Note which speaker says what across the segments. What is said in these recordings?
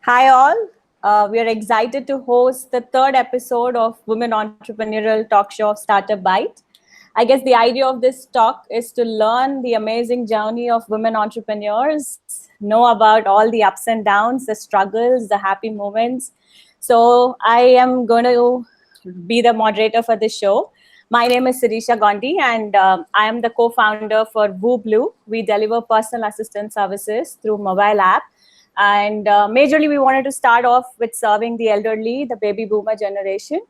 Speaker 1: Hi, all. We are excited to host the third episode of Women Entrepreneurial Talk Show of Startup Byte. I guess the idea of this talk is to learn the amazing journey of women entrepreneurs, know about all the ups and downs, the struggles, the happy moments. So, I am going to be the moderator for this show. My name is Sirisha Gondi, and I am the co founder for Woo Blue. We deliver personal assistant services through mobile app. And majorly, we wanted to start off with serving the elderly, the baby boomer generation.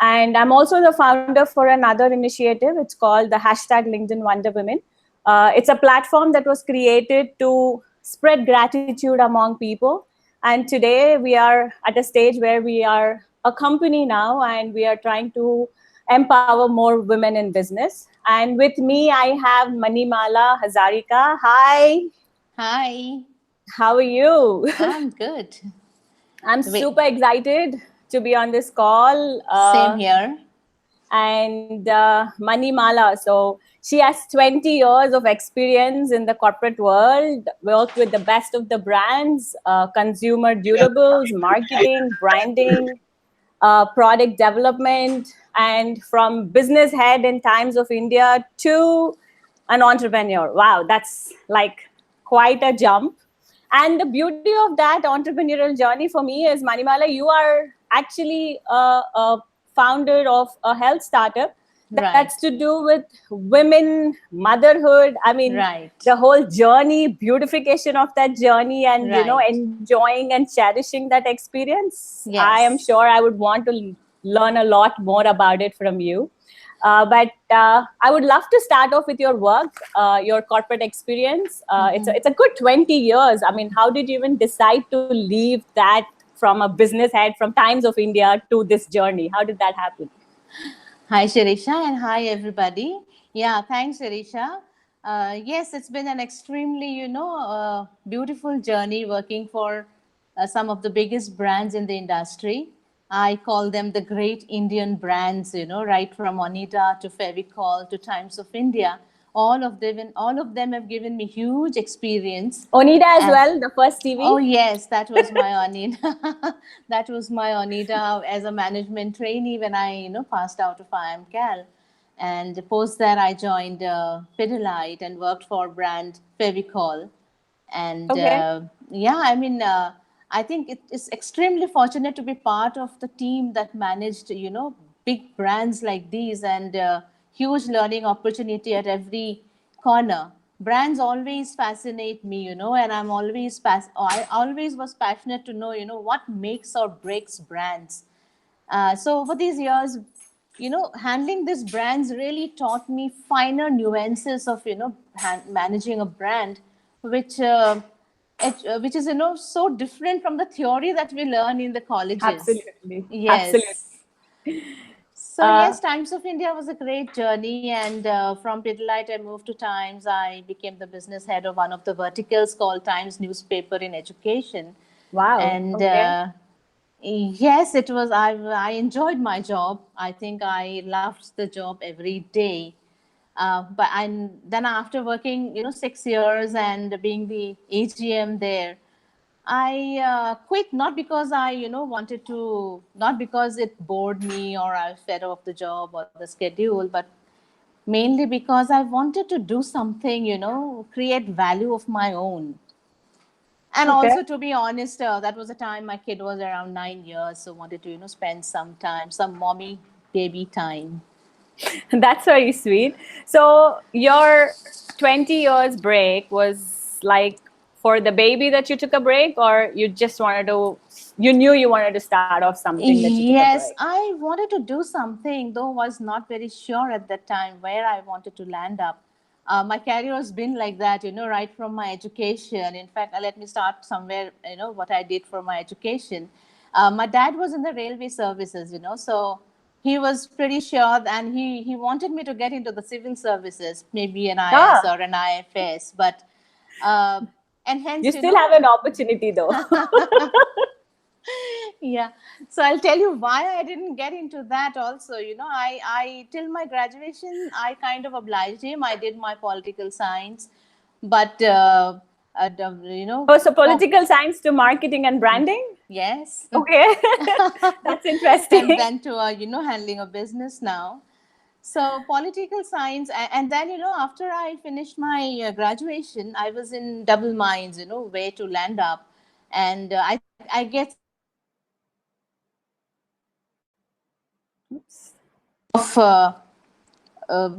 Speaker 1: And I'm also the founder for another initiative. It's called the hashtag LinkedIn Wonder Women. It's a platform that was created to spread gratitude among people. And today we are at a stage where we are a company now and we are trying to empower more women in business. And with me, I have Manimala Hazarika. Hi,
Speaker 2: Hi,
Speaker 1: how are you?
Speaker 2: I'm good.
Speaker 1: I'm
Speaker 2: Wait,
Speaker 1: super excited to be on this call.
Speaker 2: same here.
Speaker 1: And Manimala. So she has 20 years of experience in the corporate world, worked with the best of the brands, consumer durables, marketing, branding, product development, and from business head in Times of India to an entrepreneur. Wow, that's like quite a jump. And the beauty of that entrepreneurial journey for me is, Manimala, you are actually a founder of a health startup that's to
Speaker 2: Right,
Speaker 1: do with women, motherhood. I mean,
Speaker 2: right,
Speaker 1: the whole journey, beautification of that journey, and
Speaker 2: right.
Speaker 1: enjoying and cherishing that experience. I am
Speaker 2: Yes.
Speaker 1: sure I would want to learn a lot more about it from you. But I would love to start off with your work, your corporate experience. It's a good 20 years. I mean, how did you even decide to leave that from a business head from Times of India to this journey? How did that happen?
Speaker 2: Hi, Shirisha, and hi, everybody. Yeah, thanks, Shirisha. Yes, it's been an extremely, beautiful journey working for some of the biggest brands in the industry. I call them the great Indian brands, right from Onida to Fevicol to Times of India. All of them have given me huge experience.
Speaker 1: Onida as
Speaker 2: And
Speaker 1: well, the first
Speaker 2: oh
Speaker 1: TV.
Speaker 2: yes, that was my Onida. That was my Onida as a management trainee when I passed out of IMCAL, and post that I joined Pidilite and worked for brand Fevicol, and
Speaker 1: Okay.
Speaker 2: yeah, I think it is extremely fortunate to be part of the team that managed big brands like these, and huge learning opportunity at every corner. Brands always fascinate me, and I always was passionate to know what makes or breaks brands. So over these years, handling these brands really taught me finer nuances of managing a brand, which which is so different from the theory that we learn in the colleges.
Speaker 1: Absolutely. Absolutely.
Speaker 2: Yes. So
Speaker 1: Uh,
Speaker 2: yes, Times of India was a great journey, and from Pidilite I moved to Times. I became the business head of one of the verticals called Times Newspaper in Education,
Speaker 1: wow.
Speaker 2: and
Speaker 1: Okay.
Speaker 2: yes, it was. I enjoyed my job. I think I loved the job every day. But and then after working, 6 years and being the AGM there, I quit, not because I, wanted to, not because it bored me or I was fed off the job or the schedule, but mainly because I wanted to do something, create value of my own. And
Speaker 1: Okay.
Speaker 2: also, to be honest, that was a time my kid was around 9 years, so wanted to, spend some time, some mommy baby time.
Speaker 1: That's very sweet. So your 20 years break was like for the baby that you took a break, or you just wanted to, you knew you wanted to start off something that you took a break?
Speaker 2: Yes, I wanted to do something, though was not very sure at that time where I wanted to land up. My career has been like that, right from my education. In fact, let me start somewhere, what I did for my education. My dad was in the railway services, so he was pretty sure, and he wanted me to get into the civil services, maybe an IS
Speaker 1: Ah,
Speaker 2: or an IFS, but uh, and
Speaker 1: you
Speaker 2: hence,
Speaker 1: still have an opportunity though.
Speaker 2: yeah, so I'll tell you why I didn't get into that also. I till my graduation I kind of obliged him. I did my political science, but
Speaker 1: Oh, so political science to marketing and branding?
Speaker 2: Yes.
Speaker 1: Okay. That's interesting.
Speaker 2: And then to, handling a business now. So political science, and then, after I finished my graduation, I was in double minds, where to land up. And I guess of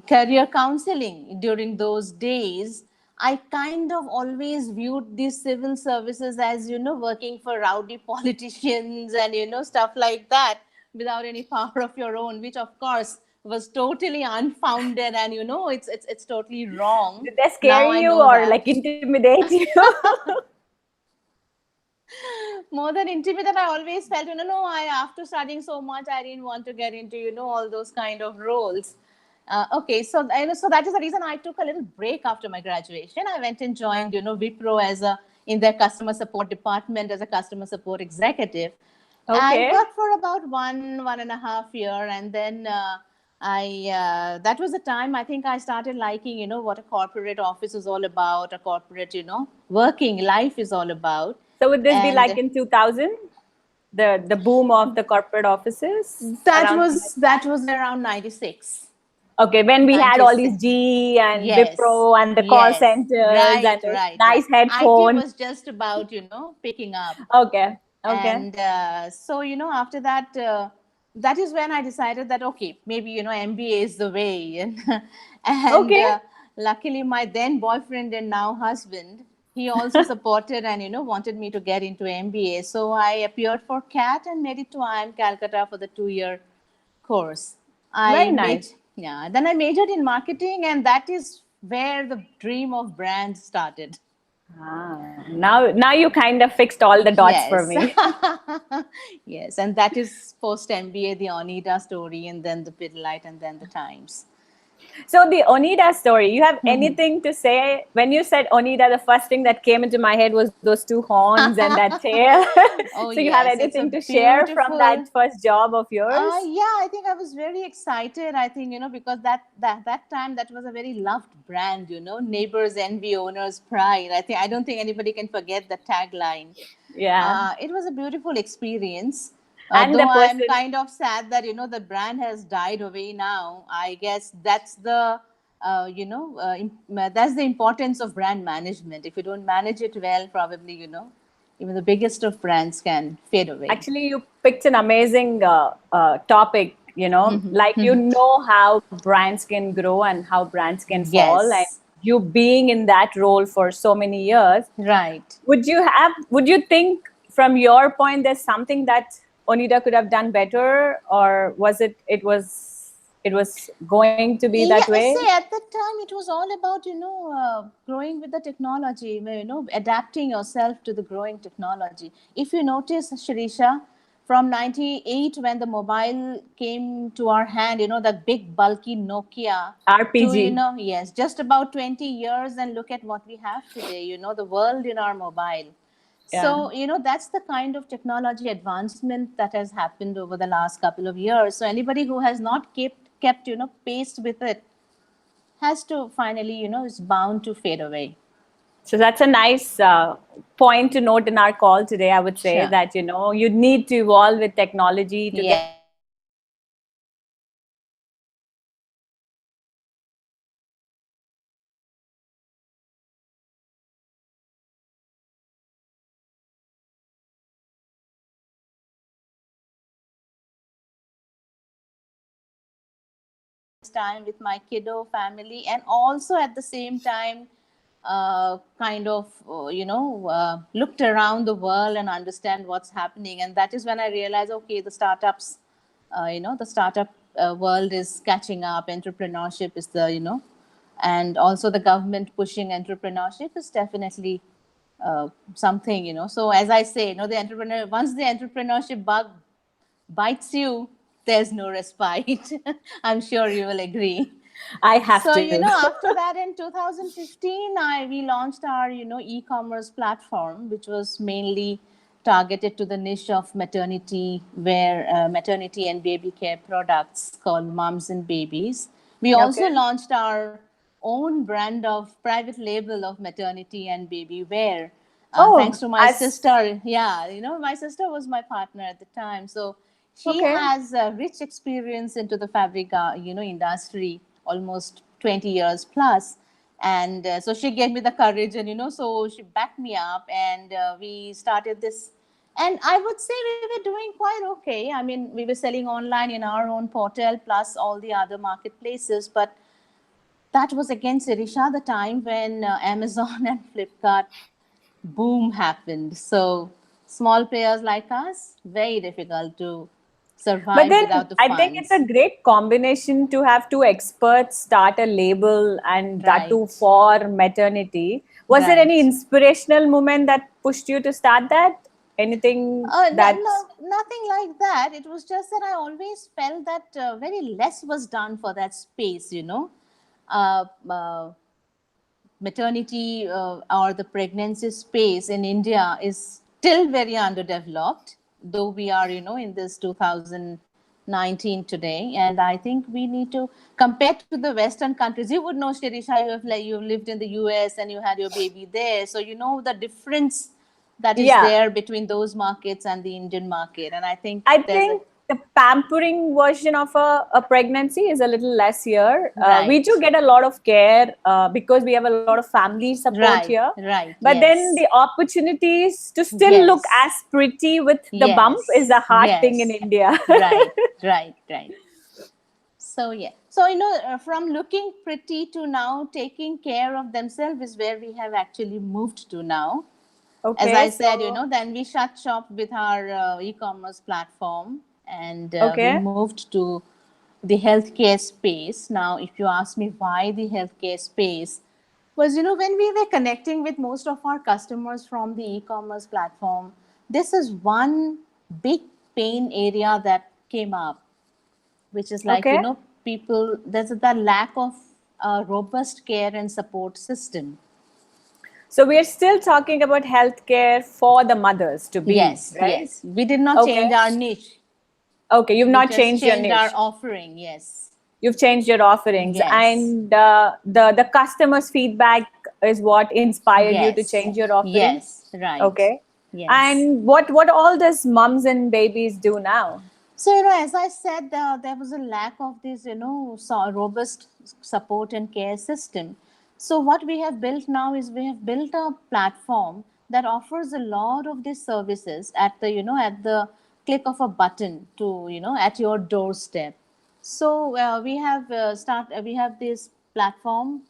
Speaker 2: career counseling during those days, I kind of always viewed these civil services as, working for rowdy politicians and, stuff like that without any power of your own, which of course was totally unfounded, and, it's totally wrong.
Speaker 1: Did they scare
Speaker 2: Now I
Speaker 1: you
Speaker 2: know
Speaker 1: or
Speaker 2: that.
Speaker 1: like intimidate you?
Speaker 2: More than intimidate, I always felt, no, after studying so much, I didn't want to get into, all those kind of roles. Okay, so so that is the reason I took a little break after my graduation. I went and joined, Wipro in their customer support department as a customer support executive. I
Speaker 1: Okay.
Speaker 2: worked for about 1.5 year, and then that was the time I think I started liking, what a corporate office is all about, a corporate, working life is all about.
Speaker 1: So would this be like
Speaker 2: And
Speaker 1: in 2000, the boom of the corporate offices?
Speaker 2: that
Speaker 1: Around
Speaker 2: was around 96.
Speaker 1: okay, when we had all
Speaker 2: 96.
Speaker 1: these GE and
Speaker 2: Yes,
Speaker 1: Wipro and the call
Speaker 2: yes,
Speaker 1: centers and
Speaker 2: right,
Speaker 1: the
Speaker 2: right, right.
Speaker 1: nice
Speaker 2: IT
Speaker 1: headphones.
Speaker 2: was just about, picking up.
Speaker 1: Okay, okay,
Speaker 2: And so, after that, that is when I decided that, okay, maybe, MBA is the way. And
Speaker 1: okay.
Speaker 2: luckily, my then boyfriend and now husband, he also supported and, wanted me to get into MBA. So I appeared for CAT and made it to IIM Calcutta for the 2-year course.
Speaker 1: Very nice.
Speaker 2: Yeah, then I majored in marketing, and that is where the dream of brand started.
Speaker 1: Now you kind of fixed all the dots for
Speaker 2: Yes.
Speaker 1: me.
Speaker 2: Yes, and that is post MBA, the Onida story, and then the Pidilite, and then the Times.
Speaker 1: So the Onida story, you have anything to say? When you said Onida, the first thing that came into my head was those two horns and that tail.
Speaker 2: Oh,
Speaker 1: So you have
Speaker 2: yes, it's a
Speaker 1: anything to share from
Speaker 2: beautiful.
Speaker 1: that first job of yours?
Speaker 2: Yeah, I think I was very excited. I think, because that time that was a very loved brand, neighbors envy, owners pride. I don't think anybody can forget the tagline.
Speaker 1: Yeah.
Speaker 2: It was a beautiful experience.
Speaker 1: And the
Speaker 2: Though I am
Speaker 1: person,
Speaker 2: kind of sad that, the brand has died away now. I guess that's the that's the importance of brand management. If you don't manage it well, probably, even the biggest of brands can fade away.
Speaker 1: actually, you picked an amazing topic, like you know how brands can grow and how brands can fall. And
Speaker 2: Yes,
Speaker 1: you being in that role for so many years,
Speaker 2: right.
Speaker 1: would you think from your point there's something that Onida could have done better, or it was going to be that
Speaker 2: Yeah, I
Speaker 1: way?
Speaker 2: say at that time it was all about, growing with the technology, adapting yourself to the growing technology. If you notice, Shirisha, from 98 when the mobile came to our hand, that big bulky Nokia, to,
Speaker 1: RPG.
Speaker 2: yes, just about 20 years, and look at what we have today, the world in our mobile.
Speaker 1: Yeah.
Speaker 2: So, that's the kind of technology advancement that has happened over the last couple of years. So anybody who has not kept, pace with it has to finally, is bound to fade away.
Speaker 1: So that's a nice point to note in our call today. I would say
Speaker 2: Sure.
Speaker 1: that you need to evolve with technology to get
Speaker 2: Yes. Time with my kiddo family, and also at the same time kind of looked around the world and understand what's happening. And that is when I realized, okay, the startups, the startup world is catching up. Entrepreneurship is the, and also the government pushing entrepreneurship is definitely something, so as I say, the entrepreneur, once the entrepreneurship bug bites you, there's no respite. I'm sure you will agree.
Speaker 1: I have
Speaker 2: So,
Speaker 1: to.
Speaker 2: after that in 2015, we launched our, e-commerce platform, which was mainly targeted to the niche of maternity, where maternity and baby care products called Moms and Babies. We also
Speaker 1: Okay.
Speaker 2: launched our own brand of private label of maternity and baby wear.
Speaker 1: Oh,
Speaker 2: Thanks to my
Speaker 1: as
Speaker 2: sister. Yeah, my sister was my partner at the time. So she
Speaker 1: okay.
Speaker 2: has a rich experience into the fabric, industry, almost 20 years plus. And so she gave me the courage, and, so she backed me up, and we started this. And I would say we were doing quite okay. I mean, we were selling online in our own portal plus all the other marketplaces. But that was again, Sirisha, the time when Amazon and Flipkart boom happened. So small players like us, very difficult to
Speaker 1: But
Speaker 2: survive
Speaker 1: then
Speaker 2: without the
Speaker 1: I think it's a
Speaker 2: funds.
Speaker 1: great combination to have two experts start a label and that too
Speaker 2: Right,
Speaker 1: for maternity. Was there any
Speaker 2: right.
Speaker 1: inspirational moment that pushed you to start that? Anything that's
Speaker 2: Nothing like that. It was just that I always felt that very less was done for that space, Uh, uh, Maternity or the pregnancy space in India is still very underdeveloped, though we are, in this 2019 today. And I think we need to, compared to the Western countries, you would know, Shirisha, you lived in the US and you had your baby there. So you know the difference that is
Speaker 1: yeah.
Speaker 2: there between those markets and the Indian market. And I think
Speaker 1: I
Speaker 2: there's a
Speaker 1: think the pampering version of a pregnancy is a little less here. We do
Speaker 2: right,
Speaker 1: get a lot of care because we have a lot of family support
Speaker 2: right,
Speaker 1: here.
Speaker 2: right,
Speaker 1: But then
Speaker 2: yes,
Speaker 1: the opportunities to still look
Speaker 2: yes.
Speaker 1: as pretty with the bump is
Speaker 2: Yes,
Speaker 1: a hard thing in
Speaker 2: yes,
Speaker 1: India.
Speaker 2: right, right, right. So yeah, so from looking pretty to now taking care of themselves is where we have actually moved to now. As
Speaker 1: Okay,
Speaker 2: I said,
Speaker 1: so
Speaker 2: then we shut shop with our e-commerce platform, and we
Speaker 1: okay.
Speaker 2: moved to the healthcare space. Now, if you ask me why the healthcare space, was, when we were connecting with most of our customers from the e-commerce platform, this is one big pain area that came up, which is like,
Speaker 1: Okay.
Speaker 2: people, there's the lack of a robust care and support system.
Speaker 1: So we are still talking about healthcare for the mothers to be,
Speaker 2: Yes,
Speaker 1: right?
Speaker 2: yes. We did not
Speaker 1: Okay.
Speaker 2: change our niche.
Speaker 1: Okay, you've
Speaker 2: We
Speaker 1: not
Speaker 2: just
Speaker 1: changed your
Speaker 2: changed our
Speaker 1: niche.
Speaker 2: offering. Yes.
Speaker 1: You've changed your offerings,
Speaker 2: Yes.
Speaker 1: and the customers' feedback is what inspired you to
Speaker 2: Yes.
Speaker 1: change your offerings.
Speaker 2: Yes. Right.
Speaker 1: Okay.
Speaker 2: Yes.
Speaker 1: And what all does mums and babies do now?
Speaker 2: So, as I said, there was a lack of this, robust support and care system. So, what we have built now is we have built a platform that offers a lot of these services at the click of a button to, at your doorstep. So, we have this platform,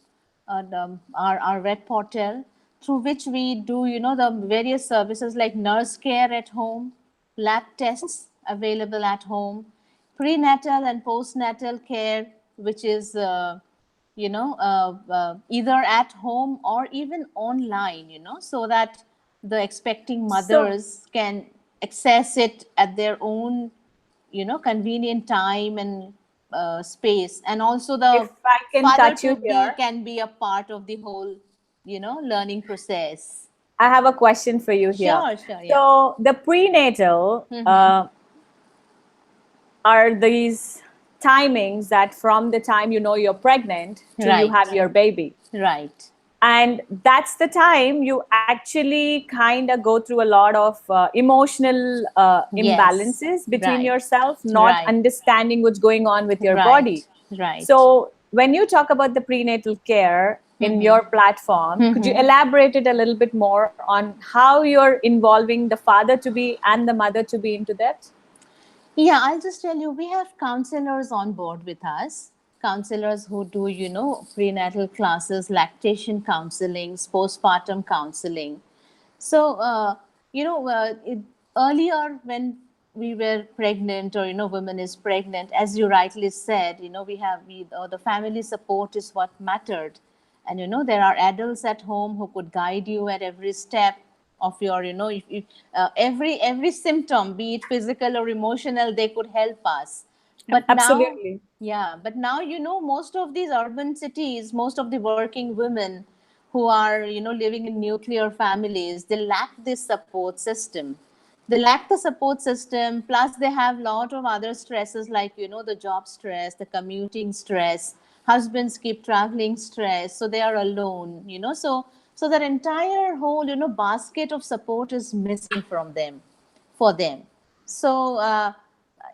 Speaker 2: our web portal, through which we do, the various services like nurse care at home, lab tests available at home, prenatal and postnatal care, which is either at home or even online, so that the expecting
Speaker 1: So,
Speaker 2: mothers can access it at their own, convenient time and space. And also
Speaker 1: if
Speaker 2: the
Speaker 1: I can
Speaker 2: father
Speaker 1: touch you
Speaker 2: to be
Speaker 1: here,
Speaker 2: can be a part of the whole, learning process.
Speaker 1: I have a question for you here.
Speaker 2: Sure, sure, yeah.
Speaker 1: So, the prenatal
Speaker 2: Mm-hmm.
Speaker 1: are these timings that from the time you know you're pregnant to you have
Speaker 2: Right,
Speaker 1: your baby.
Speaker 2: right,
Speaker 1: And that's the time you actually kind of go through a lot of emotional
Speaker 2: yes,
Speaker 1: imbalances between
Speaker 2: right,
Speaker 1: yourself, not
Speaker 2: right,
Speaker 1: understanding what's going on with your body.
Speaker 2: right, right.
Speaker 1: So when you talk about the prenatal care in
Speaker 2: Mm-hmm.
Speaker 1: your platform, could you
Speaker 2: Mm-hmm.
Speaker 1: elaborate it a little bit more on how you're involving the father to be and the mother to be into that?
Speaker 2: Yeah, I'll just tell you, we have counselors on board with us. Counselors who do, prenatal classes, lactation counseling, postpartum counseling. So, earlier when we were pregnant, or, women is pregnant, as you rightly said, the family support is what mattered. And, there are adults at home who could guide you at every step of your, if every symptom, be it physical or emotional, they could help us. But now,
Speaker 1: Absolutely.
Speaker 2: yeah, but now, most of these urban cities, most of the working women who are, living in nuclear families, they lack this support system. They lack the support system, plus they have a lot of other stresses like, the job stress, the commuting stress, husbands keep traveling stressed, so they are alone, so that entire whole, basket of support is missing from them, for them. So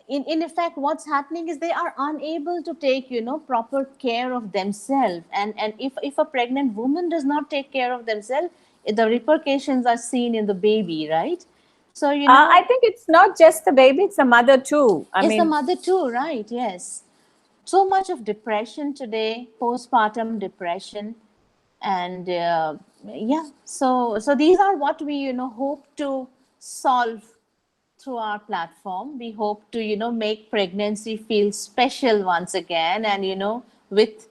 Speaker 2: in effect, what's happening is they are unable to take, proper care of themselves. And if a pregnant woman does not take care of themselves, the repercussions are seen in the baby, right? So,
Speaker 1: I think it's not just the baby, it's the mother too. I
Speaker 2: it's the
Speaker 1: mean,
Speaker 2: mother too, right? Yes. So much of depression today, postpartum depression. And yeah, so these are what we, hope to solve through our platform. We hope to, make pregnancy feel special once again. And, with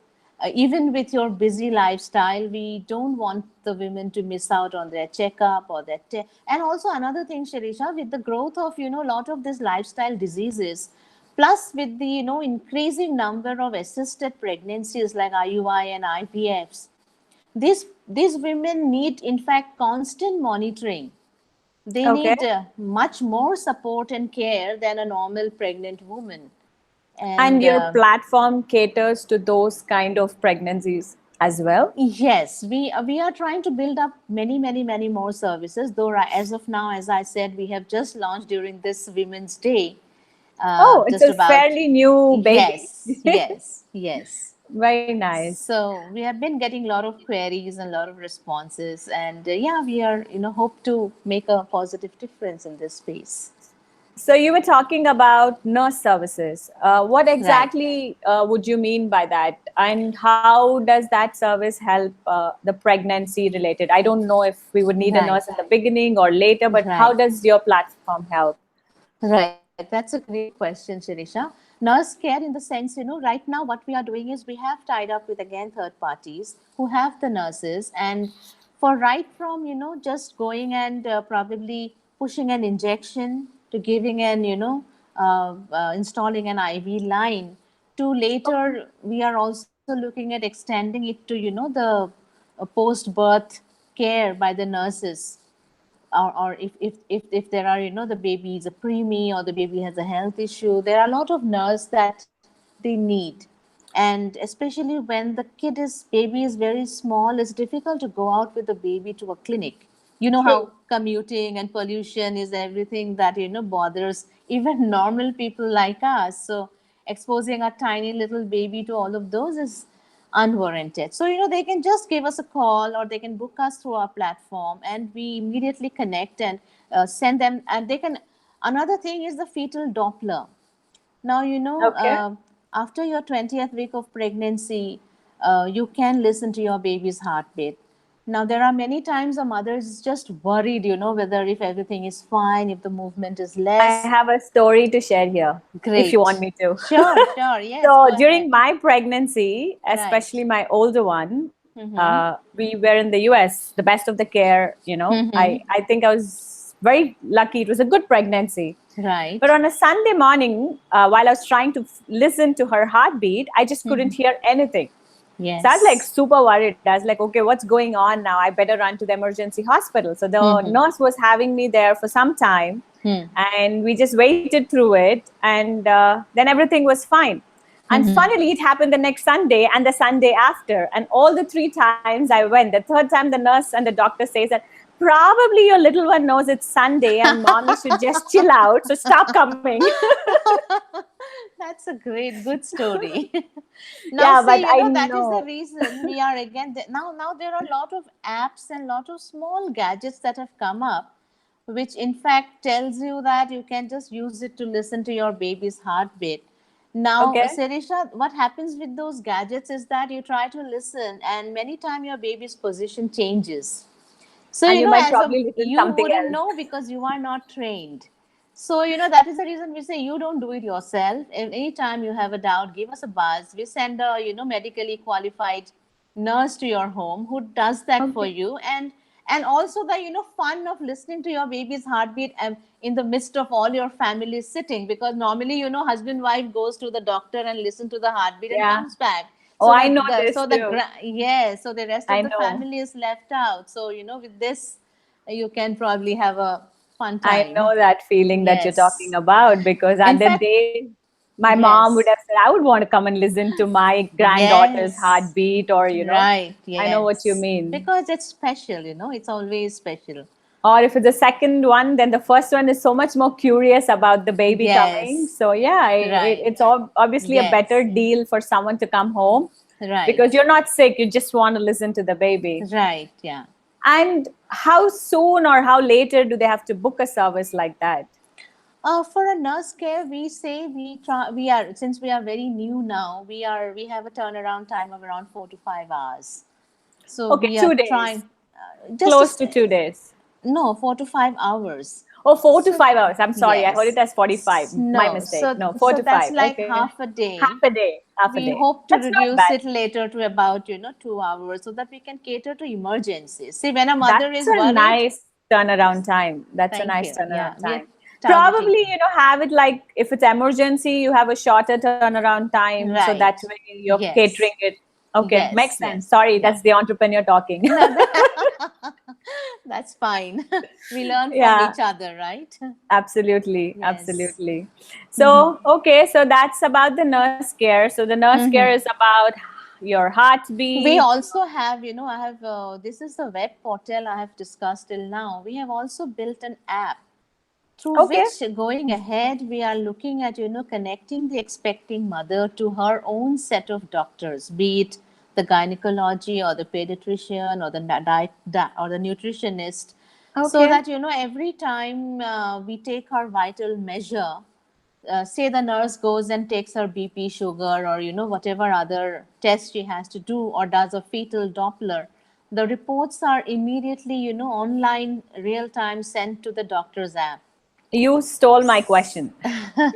Speaker 2: even with your busy lifestyle, we don't want the women to miss out on their checkup or their and also another thing, Shirisha, with the growth of, a lot of these lifestyle diseases, plus with the, increasing number of assisted pregnancies like IUI and IVFs, these women need, in fact, constant monitoring. They
Speaker 1: okay.
Speaker 2: need much more support and care than a normal pregnant woman.
Speaker 1: And
Speaker 2: And
Speaker 1: your platform caters to those kind of pregnancies as well?
Speaker 2: yes, we are trying to build up many more services. Though as of now, as I said, we have just launched during this Women's Day,
Speaker 1: Oh, it's
Speaker 2: just
Speaker 1: a
Speaker 2: about.
Speaker 1: fairly new baby.
Speaker 2: Yes.
Speaker 1: Very nice.
Speaker 2: So we have been getting a lot of queries and a lot of responses, and yeah, we are, hope to make a positive difference in this space.
Speaker 1: So you were talking about nurse services. What
Speaker 2: Right.
Speaker 1: exactly would you mean by that? And how does that service help the pregnancy related? I don't know if we would need a
Speaker 2: Right.
Speaker 1: nurse in the beginning or later, but how
Speaker 2: Right.
Speaker 1: does your platform help?
Speaker 2: Right. That's a great question, Shirisha. Nurse care, in the sense, right now what we are doing is we have tied up with, again, third parties who have the nurses. And for right from, just going and probably pushing an injection to giving an, installing an IV line, to later we are also looking at extending it to, the post birth care by the nurses, or if there are, the baby is a preemie or the baby has a health issue, there are a lot of nurse that they need. And especially when the baby is very small, it's difficult to go out with the baby to a clinic. You know how
Speaker 1: True.
Speaker 2: commuting and pollution is everything that, bothers even normal people like us. So exposing a tiny little baby to all of those is unwarranted. So, they can just give us a call, or they can book us through our platform, and we immediately connect and send them. And they can, another thing is the fetal Doppler. Now,
Speaker 1: Okay.
Speaker 2: after your 20th week of pregnancy, you can listen to your baby's heartbeat. Now, there are many times a mother is just worried, whether if everything is fine, if the movement is
Speaker 1: I
Speaker 2: less.
Speaker 1: have a story to share here, if you want
Speaker 2: Great.
Speaker 1: me to.
Speaker 2: Sure. Yes,
Speaker 1: So
Speaker 2: go ahead.
Speaker 1: during my pregnancy,
Speaker 2: Right.
Speaker 1: especially my older one,
Speaker 2: Mm-hmm.
Speaker 1: we were in the US, the best of the care.
Speaker 2: Mm-hmm.
Speaker 1: I think I was very lucky. It was a good pregnancy. But
Speaker 2: Right.
Speaker 1: on a Sunday morning, while I was trying to listen to her heartbeat, I just couldn't
Speaker 2: Mm-hmm.
Speaker 1: hear anything. So I was like
Speaker 2: Yes.
Speaker 1: super worried. I was like, okay, what's going on now? I better run to the emergency hospital. So the
Speaker 2: Mm-hmm.
Speaker 1: nurse was having me there for some time,
Speaker 2: Hmm.
Speaker 1: and we just waited through it, and then everything was fine. And
Speaker 2: Mm-hmm.
Speaker 1: funnily, it happened the next Sunday and the Sunday after. And all the three times I went, the third time the nurse and the doctor says that probably your little one knows it's Sunday and mommy should just chill out. So stop coming.
Speaker 2: That's a good story. Now,
Speaker 1: Yeah, but
Speaker 2: see,
Speaker 1: I
Speaker 2: that is the
Speaker 1: know.
Speaker 2: reason we are again. Now there are a lot of apps and lot of small gadgets that have come up, which in fact tells you that you can just use it to listen to your baby's heartbeat. Now,
Speaker 1: Okay.
Speaker 2: Serisha, what happens with those gadgets is that you try to listen, and many time your baby's position changes. So,
Speaker 1: And you might
Speaker 2: as a
Speaker 1: probably listen
Speaker 2: you
Speaker 1: something
Speaker 2: wouldn't
Speaker 1: else.
Speaker 2: know because you are not trained. So, that is the reason we say you don't do it yourself. Anytime you have a doubt, give us a buzz. We send a, medically qualified nurse to your home who does that for
Speaker 1: Okay.
Speaker 2: you. And also the, fun of listening to your baby's heartbeat in the midst of all your family sitting, because normally, husband wife goes to the doctor and listen to the heartbeat and
Speaker 1: Yeah.
Speaker 2: comes back.
Speaker 1: Oh,
Speaker 2: So
Speaker 1: I
Speaker 2: that
Speaker 1: know this too.
Speaker 2: yes, so the rest of
Speaker 1: I
Speaker 2: the
Speaker 1: know.
Speaker 2: family is left out. So, with this, you can probably have a fun
Speaker 1: I
Speaker 2: time.
Speaker 1: know that feeling that you're talking
Speaker 2: Yes.
Speaker 1: about because
Speaker 2: In
Speaker 1: at the
Speaker 2: fact,
Speaker 1: day. My mom would
Speaker 2: Yes.
Speaker 1: have said, I would want to come and listen to my granddaughter's
Speaker 2: Yes.
Speaker 1: heartbeat, or,
Speaker 2: Right.
Speaker 1: I know what you
Speaker 2: Yes.
Speaker 1: mean.
Speaker 2: Because it's special, it's always special.
Speaker 1: Or if it's a second one, then the first one is so much more curious about the baby coming.
Speaker 2: Yes.
Speaker 1: So yeah,
Speaker 2: Right.
Speaker 1: it's obviously a better
Speaker 2: Yes.
Speaker 1: deal for someone to come home,
Speaker 2: Right.
Speaker 1: because you're not sick, you just want to listen to the baby.
Speaker 2: Right. Yeah.
Speaker 1: And how soon or how later do they have to book a service like that?
Speaker 2: For a nurse care, we say we are, since we are very new now, we have a turnaround time of around 4 to 5 hours. So
Speaker 1: Okay,
Speaker 2: we are
Speaker 1: 2 days,
Speaker 2: trying just to
Speaker 1: close to 2 days.
Speaker 2: no 4 to 5 hours.
Speaker 1: Oh, 4 to 5 hours. I'm sorry, I heard
Speaker 2: Yes.
Speaker 1: it as 45. My
Speaker 2: No.
Speaker 1: mistake.
Speaker 2: So
Speaker 1: No, four to
Speaker 2: that's
Speaker 1: five.
Speaker 2: like
Speaker 1: Okay.
Speaker 2: half a
Speaker 1: Half
Speaker 2: day.
Speaker 1: a day. Half a
Speaker 2: We
Speaker 1: day.
Speaker 2: hope to
Speaker 1: That's not
Speaker 2: reduce
Speaker 1: bad.
Speaker 2: it later to about 2 hours so that we can cater to emergencies. See, when a mother
Speaker 1: That's
Speaker 2: is
Speaker 1: a
Speaker 2: worried,
Speaker 1: nice turnaround time. That's a
Speaker 2: thank
Speaker 1: nice
Speaker 2: you. Yeah,
Speaker 1: turnaround
Speaker 2: we are
Speaker 1: time.
Speaker 2: targeting.
Speaker 1: Probably, have it like, if it's emergency, you have a shorter turnaround time. So that
Speaker 2: Right.
Speaker 1: way you're catering
Speaker 2: Yes.
Speaker 1: it. Okay, makes
Speaker 2: Yes.
Speaker 1: sense.
Speaker 2: Yes.
Speaker 1: Sorry,
Speaker 2: Yeah.
Speaker 1: that's the entrepreneur talking.
Speaker 2: No, that's fine. We learn from
Speaker 1: Yeah,
Speaker 2: each other, right?
Speaker 1: absolutely.
Speaker 2: Yes.
Speaker 1: Absolutely.
Speaker 2: Mm-hmm.
Speaker 1: So, okay, so that's about the nurse care. So the nurse care
Speaker 2: Mm-hmm.
Speaker 1: is about your
Speaker 2: We
Speaker 1: heartbeat.
Speaker 2: also have, I have, this is the web portal I have discussed till now. We have also built an app through
Speaker 1: Okay.
Speaker 2: which, going ahead, we are looking at, connecting the expecting mother to her own set of doctors, be it the gynecology or the pediatrician or the or the nutritionist, so
Speaker 1: Okay.
Speaker 2: that, every time we take her vital measure, say the nurse goes and takes her BP, sugar, or whatever other test she has to do, or does a fetal Doppler, the reports are immediately online, real time, sent to the doctor's app.
Speaker 1: You stole my question.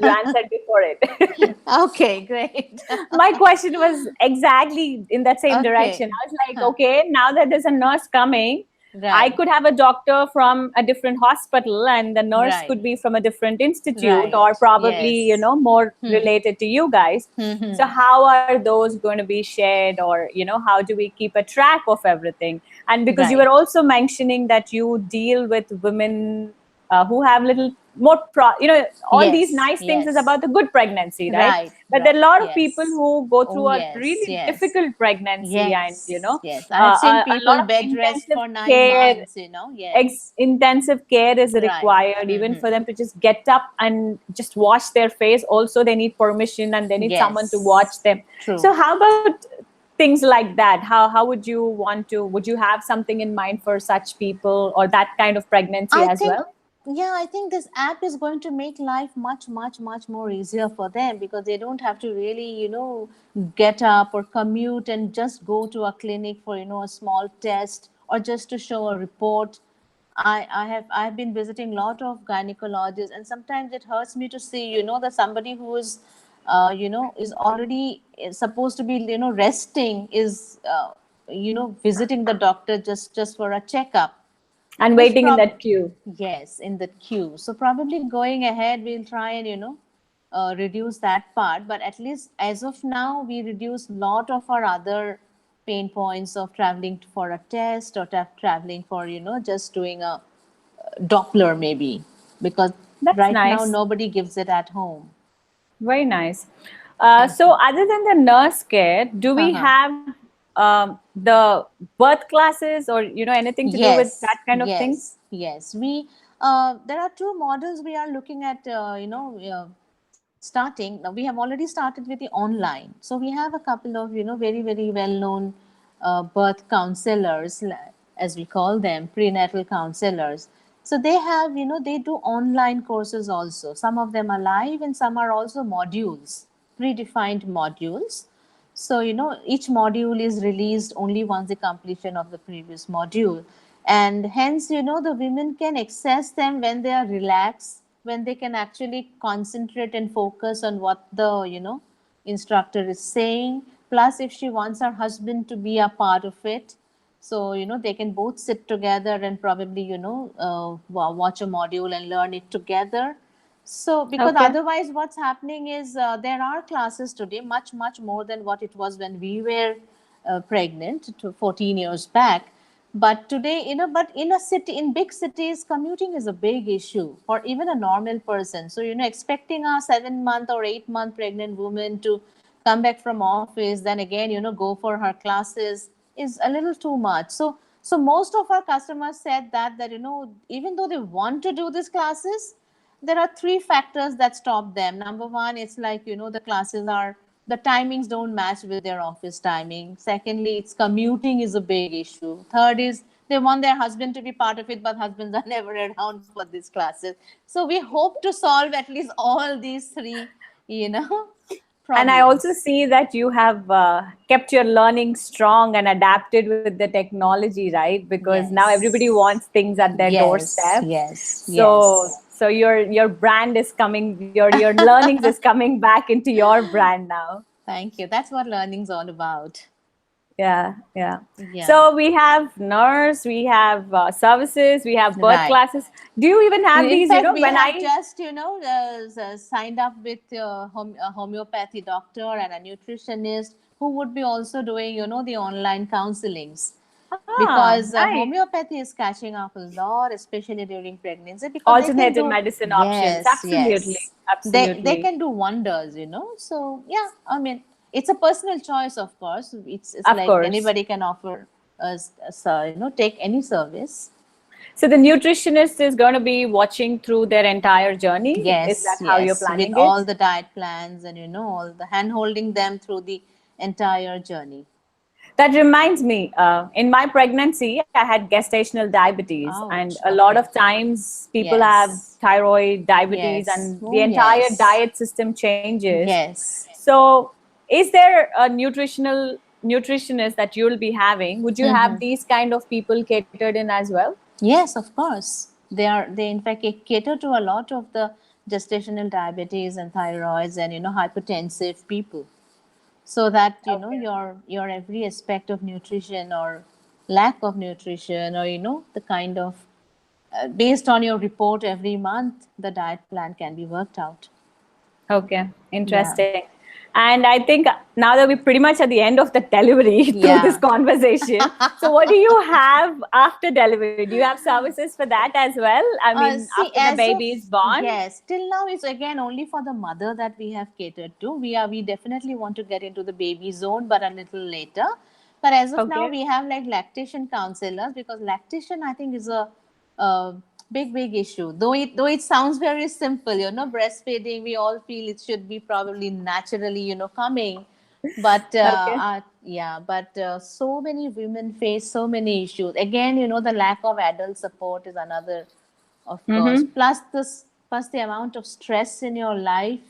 Speaker 1: You answered before it.
Speaker 2: Okay, great.
Speaker 1: My question was exactly in that same direction.
Speaker 2: Okay.
Speaker 1: I was like, okay, now that there's a nurse coming, I
Speaker 2: Right,
Speaker 1: could have a doctor from a different hospital, and the nurse
Speaker 2: right,
Speaker 1: could be from a different institute, or
Speaker 2: right.
Speaker 1: probably,
Speaker 2: Yes.
Speaker 1: more
Speaker 2: Hmm.
Speaker 1: related to you guys. So,
Speaker 2: Hmm.
Speaker 1: how are those going to be shared, or, how do we keep a track of everything? And because you were
Speaker 2: Right,
Speaker 1: also mentioning that you deal with women who have little more, all these
Speaker 2: yes,
Speaker 1: nice things is
Speaker 2: yes.
Speaker 1: about the good pregnancy, right?
Speaker 2: Right,
Speaker 1: But there are
Speaker 2: right,
Speaker 1: a lot of people
Speaker 2: yes.
Speaker 1: who go
Speaker 2: Oh,
Speaker 1: through a
Speaker 2: yes,
Speaker 1: really
Speaker 2: yes.
Speaker 1: difficult pregnancy, and
Speaker 2: Yes, yes. I have seen
Speaker 1: a lot
Speaker 2: people
Speaker 1: of
Speaker 2: bed rest
Speaker 1: intensive
Speaker 2: for nine
Speaker 1: care.
Speaker 2: months, Yes.
Speaker 1: Intensive care is
Speaker 2: Right.
Speaker 1: required, even
Speaker 2: Mm-hmm.
Speaker 1: for them to just get up and just wash their face. Also, they need permission, and they need someone to watch
Speaker 2: Yes.
Speaker 1: them.
Speaker 2: True.
Speaker 1: So how about things like that? How would you want to, would you have something in mind for such people, or that kind of pregnancy
Speaker 2: I
Speaker 1: as
Speaker 2: think,
Speaker 1: well?
Speaker 2: yeah, I think this app is going to make life much, much, much more easier for them because they don't have to really, get up or commute and just go to a clinic for, a small test or just to show a report. I've been visiting a lot of gynecologists, and sometimes it hurts me to see, that somebody who is, is already supposed to be, resting is, visiting the doctor just for a checkup.
Speaker 1: And
Speaker 2: Which
Speaker 1: waiting in that queue.
Speaker 2: yes, in the queue. So probably going ahead, we'll try and reduce that part. But at least as of now, we reduce a lot of our other pain points of traveling for a test or traveling for just doing a Doppler maybe, because
Speaker 1: That's
Speaker 2: right now
Speaker 1: nice.
Speaker 2: nobody gives it at home.
Speaker 1: Very nice.
Speaker 2: Thank
Speaker 1: So,
Speaker 2: you.
Speaker 1: other than the nurse care, do we
Speaker 2: Uh-huh.
Speaker 1: have the birth classes, or anything to do with that
Speaker 2: Yes,
Speaker 1: kind of thing?
Speaker 2: yes, yes. We there are two models we are looking at. Starting now, we have already started with the online. So we have a couple of very very well known birth counselors, as we call them, prenatal counselors. So they have they do online courses also. Some of them are live and some are also modules, predefined modules. So, each module is released only once the completion of the previous module. And hence, the women can access them when they are relaxed, when they can actually concentrate and focus on what the, instructor is saying. Plus, if she wants her husband to be a part of it, so, they can both sit together and probably, watch a module and learn it together. So, because
Speaker 1: Okay.
Speaker 2: otherwise, what's happening is there are classes today much more than what it was when we were pregnant 14 years back. But today, but in a city, in big cities, commuting is a big issue for even a normal person. So, expecting a 7 month or 8 month pregnant woman to come back from office, then again, go for her classes is a little too much. So most of our customers said that, even though they want to do these classes, there are three factors that stop them. Number one, it's like, the timings don't match with their office timing. Secondly, it's commuting is a big issue. Third is they want their husband to be part of it, but husbands are never around for these classes. So we hope to solve at least all these three,
Speaker 1: And I also
Speaker 2: problems.
Speaker 1: see that you have kept your learning strong and adapted with the technology, right? Because now everybody wants
Speaker 2: Yes.
Speaker 1: things at their
Speaker 2: Yes,
Speaker 1: doorstep.
Speaker 2: yes,
Speaker 1: So
Speaker 2: yes.
Speaker 1: so your brand is coming, your learnings is coming back into your brand now.
Speaker 2: Thank you. That's what learning's all about.
Speaker 1: Yeah, yeah.
Speaker 2: Yeah.
Speaker 1: So we have nurse, we have services, we have birth
Speaker 2: Right.
Speaker 1: classes. Do you even have
Speaker 2: In
Speaker 1: these?
Speaker 2: fact, we
Speaker 1: When
Speaker 2: have
Speaker 1: I
Speaker 2: just, signed up with a homeopathy doctor and a nutritionist who would be also doing, the online counselings. Because
Speaker 1: nice
Speaker 2: homeopathy is catching up a lot, especially during pregnancy, because they can
Speaker 1: alternative
Speaker 2: do,
Speaker 1: medicine options.
Speaker 2: yes,
Speaker 1: Absolutely,
Speaker 2: yes, they
Speaker 1: absolutely,
Speaker 2: can do wonders. So yeah, I mean, it's a personal choice, of course. It's
Speaker 1: of
Speaker 2: like
Speaker 1: course.
Speaker 2: anybody can offer us, take any service.
Speaker 1: So the nutritionist is going to be watching through their entire journey. Is that
Speaker 2: Yes,
Speaker 1: how you're
Speaker 2: yes, with
Speaker 1: planning
Speaker 2: all
Speaker 1: it?
Speaker 2: the diet plans and all the hand holding them through the entire journey.
Speaker 1: That reminds me, in my pregnancy, I had gestational diabetes, and
Speaker 2: Ouch.
Speaker 1: a lot
Speaker 2: Okay.
Speaker 1: of times people have
Speaker 2: Yes.
Speaker 1: thyroid, diabetes,
Speaker 2: Yes.
Speaker 1: and the
Speaker 2: Oh,
Speaker 1: entire
Speaker 2: yes.
Speaker 1: diet system changes.
Speaker 2: Yes.
Speaker 1: So, is there a nutritionist that you'll be having? Would you have
Speaker 2: Hmm.
Speaker 1: these kind of people catered in as well?
Speaker 2: Yes, of course. They in fact cater to a lot of the gestational diabetes and thyroids and hypertensive people, so that
Speaker 1: Okay.
Speaker 2: your every aspect of nutrition or lack of nutrition, or the kind of based on your report every month, the diet plan can be worked out.
Speaker 1: Okay,
Speaker 2: Yeah.
Speaker 1: interesting. And I think now that we're pretty much at the end of the delivery through this
Speaker 2: Yeah.
Speaker 1: conversation, so what do you have after delivery? Do you have services for that as well? I mean,
Speaker 2: See,
Speaker 1: after the
Speaker 2: as of
Speaker 1: baby is born?
Speaker 2: yes, till now it's again only for the mother that we have catered to. We definitely want to get into the baby zone, but a little later. But as of now,
Speaker 1: Okay.
Speaker 2: we have like lactation counselors, because lactation, I think, is a big issue. Though it sounds very simple, breastfeeding. We all feel it should be probably naturally, coming. But
Speaker 1: Okay.
Speaker 2: yeah, but so many women face so many issues. Again, the lack of adult support is another, of course.
Speaker 1: Mm-hmm.
Speaker 2: Plus the amount of stress in your life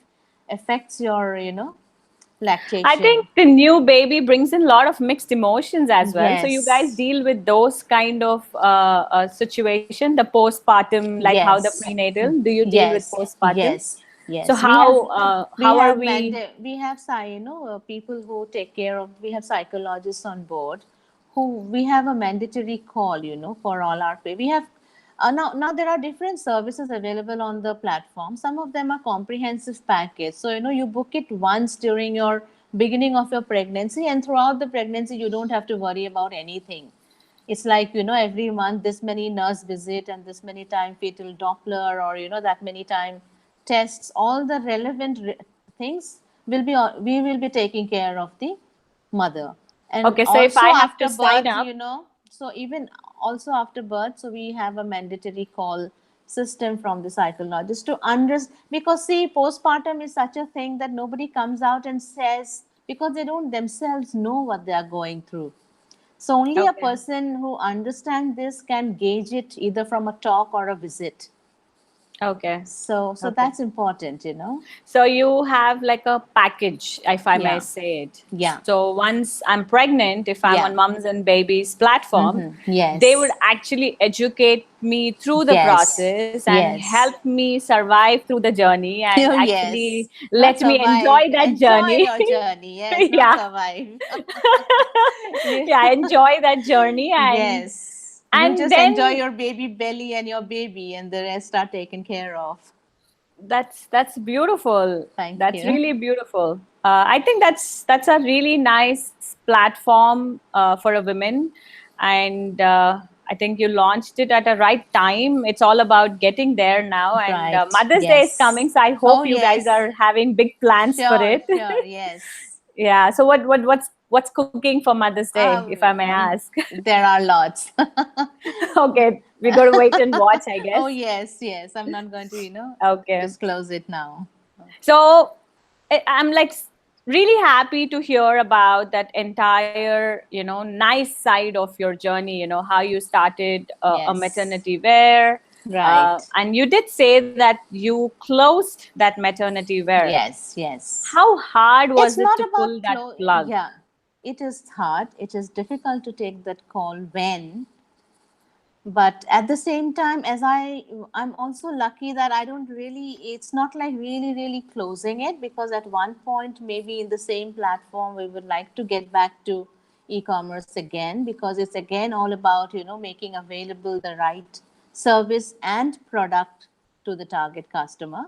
Speaker 2: affects your,
Speaker 1: I
Speaker 2: lactation.
Speaker 1: think the new baby brings in a lot of mixed emotions as well. So you guys
Speaker 2: Yes,
Speaker 1: deal with those kind of situation, the postpartum, like how the
Speaker 2: yes,
Speaker 1: prenatal. Do you deal with
Speaker 2: yes,
Speaker 1: postpartum?
Speaker 2: yes,
Speaker 1: So
Speaker 2: yes. We
Speaker 1: how are
Speaker 2: have
Speaker 1: we?
Speaker 2: we have people who take care of. We have psychologists on board, who we have a mandatory call, for all our pay. We have now there are different services available on the platform. Some of them are comprehensive package. So you book it once during your beginning of your pregnancy, and throughout the pregnancy you don't have to worry about anything. It's like, every month this many nurse visit and this many time fetal doppler, or that many time tests. All the relevant things will be we will be taking care of the mother. And
Speaker 1: Okay, so if
Speaker 2: also
Speaker 1: I have to
Speaker 2: after
Speaker 1: sign
Speaker 2: birth,
Speaker 1: up,
Speaker 2: so even also after birth, so we have a mandatory call system from the psychologist to understand, because see, postpartum is such a thing that nobody comes out and says, because they don't themselves know what they are going through. So only a
Speaker 1: okay,
Speaker 2: person who understands this can gauge it either from a talk or a visit.
Speaker 1: okay,
Speaker 2: So
Speaker 1: okay.
Speaker 2: that's important.
Speaker 1: So you have like a package, if I may
Speaker 2: Yeah.
Speaker 1: say it.
Speaker 2: Yeah.
Speaker 1: So once I'm pregnant, if I'm
Speaker 2: Yeah.
Speaker 1: on Mums and Babies platform, they would
Speaker 2: Yes.
Speaker 1: actually educate me through the
Speaker 2: Yes.
Speaker 1: process and help
Speaker 2: Yes.
Speaker 1: me survive through the journey and
Speaker 2: Oh,
Speaker 1: actually
Speaker 2: yes. Not
Speaker 1: let me
Speaker 2: survive.
Speaker 1: enjoy that
Speaker 2: Enjoy
Speaker 1: journey.
Speaker 2: your journey. Yes, not
Speaker 1: Yeah.
Speaker 2: survive. You-
Speaker 1: Yeah, enjoy that journey
Speaker 2: yes. You
Speaker 1: and
Speaker 2: just enjoy
Speaker 1: then
Speaker 2: your baby belly and your baby, and the rest are taken care of.
Speaker 1: that's beautiful.
Speaker 2: Thank
Speaker 1: That's
Speaker 2: you.
Speaker 1: really beautiful. I think that's a really nice platform for a woman. and I think you launched it at a right time. It's all about getting there now, and
Speaker 2: Right.
Speaker 1: Mother's Day is coming,
Speaker 2: Yes.
Speaker 1: so I
Speaker 2: Oh,
Speaker 1: hope you guys
Speaker 2: yes.
Speaker 1: are having big plans for
Speaker 2: Sure,
Speaker 1: it.
Speaker 2: sure. Yes.
Speaker 1: Yeah. So what's cooking for Mother's Day, if I may ask?
Speaker 2: There are lots.
Speaker 1: Okay, we got to wait and watch, I guess.
Speaker 2: Oh, yes, yes. I'm not going to,
Speaker 1: Okay.
Speaker 2: disclose it now.
Speaker 1: So I'm like really happy to hear about that entire, nice side of your journey, how you started a
Speaker 2: Yes.
Speaker 1: maternity wear.
Speaker 2: Right.
Speaker 1: And you did say that you closed that maternity wear.
Speaker 2: Yes, yes.
Speaker 1: How hard
Speaker 2: It's
Speaker 1: was it
Speaker 2: not
Speaker 1: to pull
Speaker 2: about
Speaker 1: that plug?
Speaker 2: yeah. It is hard. It is difficult to take that call when, but at the same time, I'm also lucky that I don't really, it's not like really closing it, because at one point maybe in the same platform we would like to get back to e-commerce again, because it's again all about making available the right service and product to the target customer,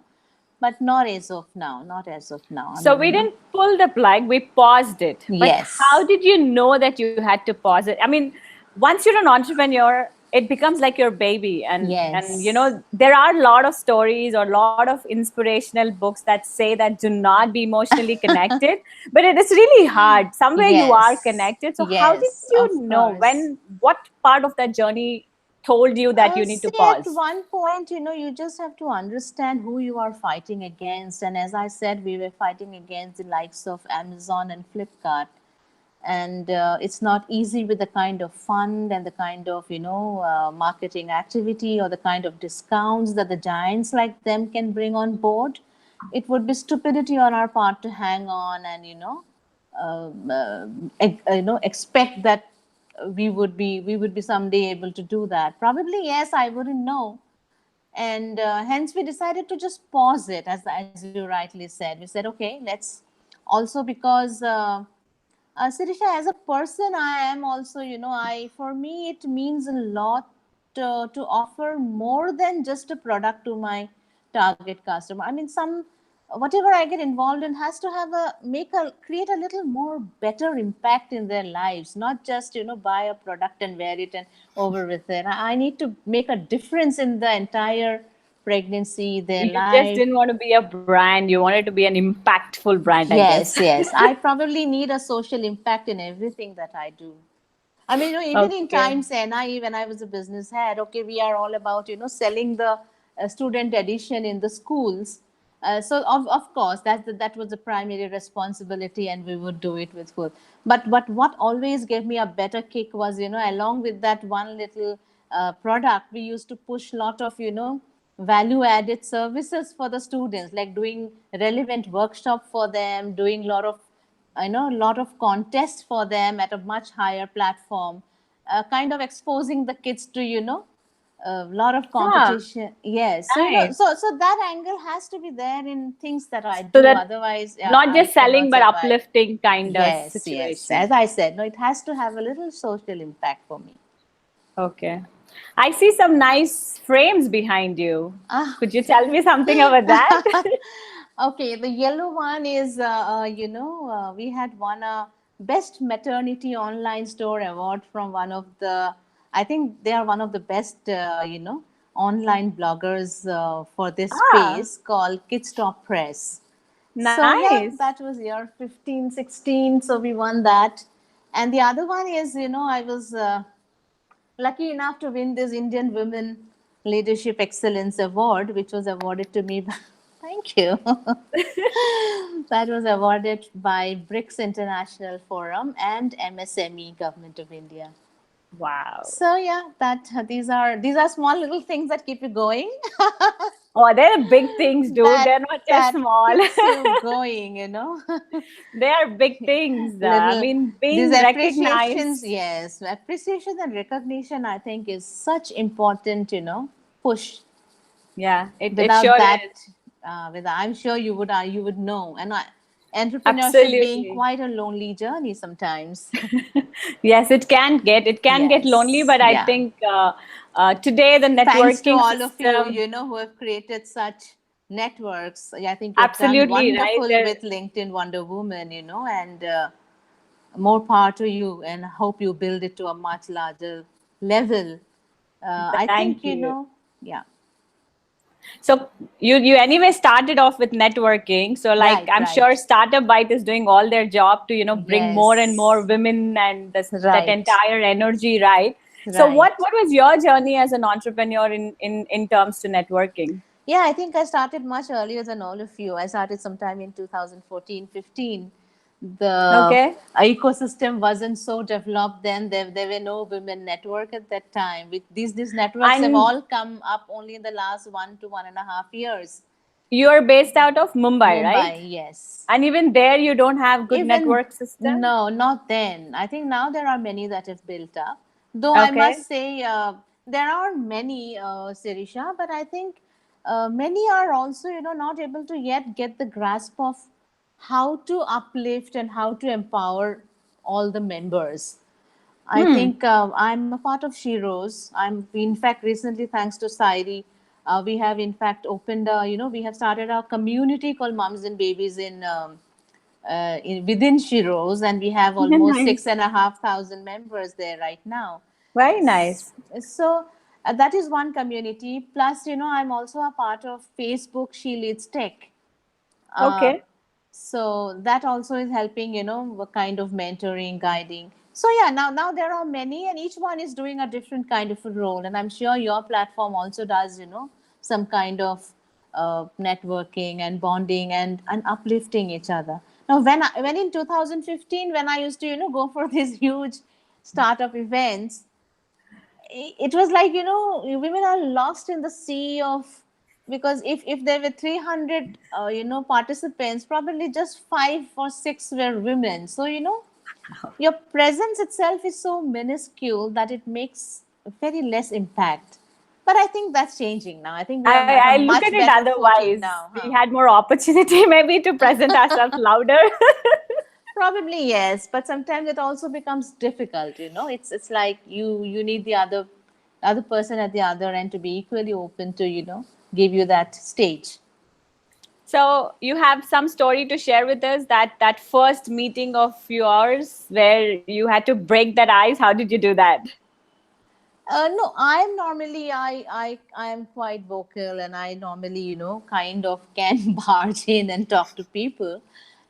Speaker 2: but not as of now, not as of now. I
Speaker 1: So
Speaker 2: mean,
Speaker 1: we didn't pull the plug, we paused it. But how
Speaker 2: yes.
Speaker 1: did you know that you had to pause it? I mean, once you're an entrepreneur, it becomes like your baby. And
Speaker 2: Yes.
Speaker 1: there are a lot of stories or a lot of inspirational books that say that do not be emotionally connected. But it is really hard. Somewhere you are
Speaker 2: Yes.
Speaker 1: connected. So how did
Speaker 2: Yes,
Speaker 1: you
Speaker 2: of
Speaker 1: know
Speaker 2: course.
Speaker 1: what part of that journey told you that you need to
Speaker 2: See, at
Speaker 1: pause?
Speaker 2: one point, you just have to understand who you are fighting against. And as I said, we were fighting against the likes of Amazon and Flipkart. And it's not easy with the kind of fund and the kind of, marketing activity or the kind of discounts that the giants like them can bring on board. It would be stupidity on our part to hang on and, expect that we would be someday able to do that. Probably yes, I wouldn't know, and hence we decided to just pause it, as you rightly said. We said, okay, let's also, because Sirisha, as a person, I am also, I for me it means a lot to offer more than just a product to my target customer. I mean, whatever I get involved in has to have create a little more better impact in their lives, not just buy a product and wear it and over with it. I need to make a difference in the entire pregnancy, their
Speaker 1: You just
Speaker 2: life.
Speaker 1: didn't want to be a brand, you wanted to be an impactful brand, I guess.
Speaker 2: Yes, yes. I probably need a social impact in everything that I do. I mean, even in
Speaker 1: Okay.
Speaker 2: times, NIE, when I was a business head, okay, we are all about, selling the student edition in the schools. So of course, that was the primary responsibility, and we would do it with full. But what always gave me a better kick was, along with that one little product, we used to push a lot of, value added services for the students, like doing relevant workshop for them, doing a lot of a lot of contests for them at a much higher platform, kind of exposing the kids to a lot of
Speaker 1: Ah,
Speaker 2: competition. Yes, so
Speaker 1: nice.
Speaker 2: so that angle has to be there in things that I
Speaker 1: So
Speaker 2: do,
Speaker 1: that
Speaker 2: otherwise yeah,
Speaker 1: not
Speaker 2: I
Speaker 1: just selling,
Speaker 2: cannot
Speaker 1: but
Speaker 2: survive.
Speaker 1: uplifting kind of
Speaker 2: Yes, yes,
Speaker 1: situation.
Speaker 2: as I said, no, it has to have a little social impact for me.
Speaker 1: Okay. I see some nice frames behind you.
Speaker 2: Ah.
Speaker 1: Could you tell me something about that?
Speaker 2: Okay, the yellow one is, we had won a Best Maternity Online Store award from one of I think they are one of the best, online bloggers for this
Speaker 1: Ah,
Speaker 2: space, called Kidstop Press. So, yeah,
Speaker 1: nice.
Speaker 2: that was year 15, 16. So, we won that. And the other one is, I was lucky enough to win this Indian Women Leadership Excellence Award, which was awarded to me by, thank you. That was awarded by BRICS International Forum and MSME Government of India.
Speaker 1: Wow.
Speaker 2: So yeah, that these are small little things that keep you going.
Speaker 1: Oh, they're big things, dude.
Speaker 2: that
Speaker 1: They're not just
Speaker 2: that
Speaker 1: small.
Speaker 2: keeps you going.
Speaker 1: They are big things. I
Speaker 2: Little
Speaker 1: mean,
Speaker 2: these
Speaker 1: being
Speaker 2: appreciations,
Speaker 1: recognized.
Speaker 2: yes, appreciation and recognition, I think, is such important, push.
Speaker 1: Yeah, it
Speaker 2: Without
Speaker 1: sure
Speaker 2: that,
Speaker 1: is.
Speaker 2: I'm sure you would know. And entrepreneurship being
Speaker 1: Absolutely.
Speaker 2: quite a lonely journey sometimes.
Speaker 1: Yes, it can get lonely,
Speaker 2: Yes,
Speaker 1: but I
Speaker 2: yeah.
Speaker 1: think today the
Speaker 2: Thanks to
Speaker 1: networking
Speaker 2: all of you,
Speaker 1: system,
Speaker 2: who have created such networks. Yeah, I think you have done
Speaker 1: absolutely right
Speaker 2: wonderful
Speaker 1: there.
Speaker 2: with LinkedIn Wonder Woman, and more power to you, and hope you build it to a much larger level. I think,
Speaker 1: Thank you.
Speaker 2: yeah,
Speaker 1: So you anyway started off with networking. So like
Speaker 2: right,
Speaker 1: I'm sure
Speaker 2: right.
Speaker 1: Startup Byte is doing all their job to bring more and more
Speaker 2: Yes,
Speaker 1: women and that
Speaker 2: right,
Speaker 1: entire energy, right? So what
Speaker 2: right.
Speaker 1: what was your journey as an entrepreneur in terms to networking?
Speaker 2: Yeah, I think I started much earlier than all of you. I started sometime in 2014, 15. The
Speaker 1: Okay.
Speaker 2: ecosystem wasn't so developed then. There were no women network at that time. With these networks have
Speaker 1: And
Speaker 2: all come up only in the last 1 to 1.5 years.
Speaker 1: you're based out of Mumbai, right?
Speaker 2: Mumbai, yes.
Speaker 1: And even there you don't have good
Speaker 2: Even
Speaker 1: network system.
Speaker 2: no, not then. I think now there are many that have built up. Though I
Speaker 1: Okay.
Speaker 2: must say, there are many, Sirisha, but I think many are also, not able to yet get the grasp of how to uplift and how to empower all the members. I
Speaker 1: Hmm.
Speaker 2: think I'm a part of Shiro's. In fact, recently, thanks to Sairi, we have in fact opened, we have started our community called Moms and Babies within Shiro's, and we have almost
Speaker 1: Nice.
Speaker 2: 6,500 members there right now.
Speaker 1: Very nice.
Speaker 2: So that is one community. Plus, I'm also a part of Facebook She Leads Tech. Uh,
Speaker 1: Okay.
Speaker 2: so that also is helping, a kind of mentoring, guiding. So yeah, now there are many, and each one is doing a different kind of a role. And I'm sure your platform also does, some kind of networking and bonding and uplifting each other. Now, when in 2015, when I used to, go for these huge startup events, it was like, women are lost in the sea of, because if there were 300 participants, probably just 5 or 6 were women. So, your presence itself is so minuscule that it makes very less impact. But I think that's changing now. I think we are at a
Speaker 1: I look at
Speaker 2: much
Speaker 1: it
Speaker 2: better footing
Speaker 1: otherwise.
Speaker 2: now,
Speaker 1: We
Speaker 2: huh?
Speaker 1: had more opportunity maybe to present ourselves louder.
Speaker 2: Probably yes, but sometimes it also becomes difficult. It's like you need the other person at the other end to be equally open to give you that stage.
Speaker 1: So you have some story to share with us, that first meeting of yours where you had to break that ice. How did you do that?
Speaker 2: No, I'm normally I am quite vocal, and I normally kind of can barge in and talk to people,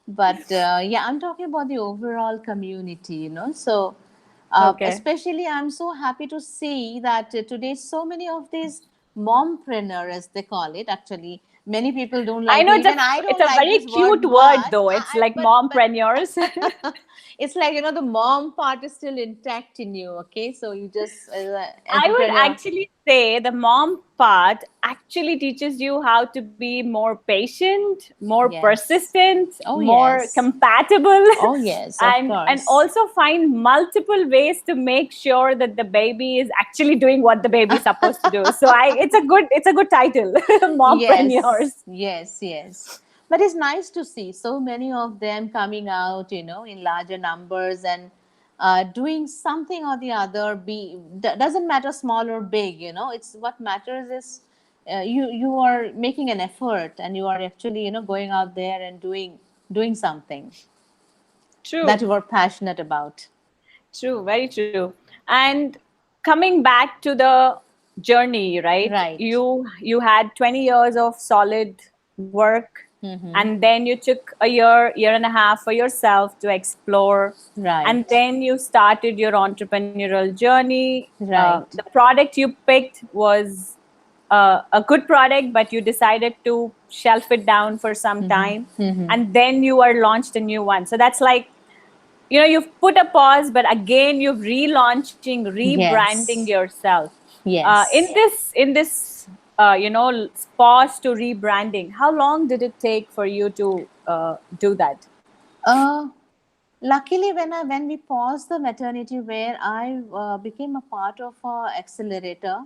Speaker 2: but yeah, I'm talking about the overall community. So
Speaker 1: Okay.
Speaker 2: especially I'm so happy to see that today so many of these mompreneurs, as they call it. Actually, many people don't
Speaker 1: I
Speaker 2: like
Speaker 1: know
Speaker 2: it.
Speaker 1: it's a
Speaker 2: Even I
Speaker 1: it's
Speaker 2: don't
Speaker 1: a
Speaker 2: like
Speaker 1: very
Speaker 2: this word
Speaker 1: cute word
Speaker 2: much.
Speaker 1: though. It's like
Speaker 2: But
Speaker 1: mompreneurs.
Speaker 2: it's like the mom part is still intact in you. Okay, so you just as an
Speaker 1: I would
Speaker 2: entrepreneur.
Speaker 1: actually say the mom part actually teaches you how to be more patient, more
Speaker 2: Yes.
Speaker 1: persistent,
Speaker 2: Oh,
Speaker 1: more
Speaker 2: yes.
Speaker 1: compatible,
Speaker 2: Oh, yes, of
Speaker 1: and
Speaker 2: course.
Speaker 1: also find multiple ways to make sure that the baby is actually doing what the baby is supposed to do. So it's a good title,
Speaker 2: Yes,
Speaker 1: mompreneurs.
Speaker 2: yes, yes. But it's nice to see so many of them coming out, in larger numbers, and doing something or the other. Doesn't matter small or big. It's what matters is you are making an effort, and you are actually going out there and doing something that
Speaker 1: True.
Speaker 2: you are passionate about.
Speaker 1: True, very true. And coming back to the journey, right?
Speaker 2: Right.
Speaker 1: You had 20 years of solid work,
Speaker 2: Mm-hmm.
Speaker 1: and then you took a year and a half for yourself to explore, and
Speaker 2: Right.
Speaker 1: then you started your entrepreneurial journey. The
Speaker 2: Right.
Speaker 1: product you picked was a good product, but you decided to shelf it down for some
Speaker 2: Mm-hmm.
Speaker 1: time,
Speaker 2: Mm-hmm.
Speaker 1: and then you were launched a new one. So that's like you've put a pause, but again you've relaunching, rebranding
Speaker 2: Yes.
Speaker 1: yourself. In
Speaker 2: Yes.
Speaker 1: this pause to rebranding, how long did it take for you to do that?
Speaker 2: Uh, Luckily, when we paused the maternity, where I became a part of a accelerator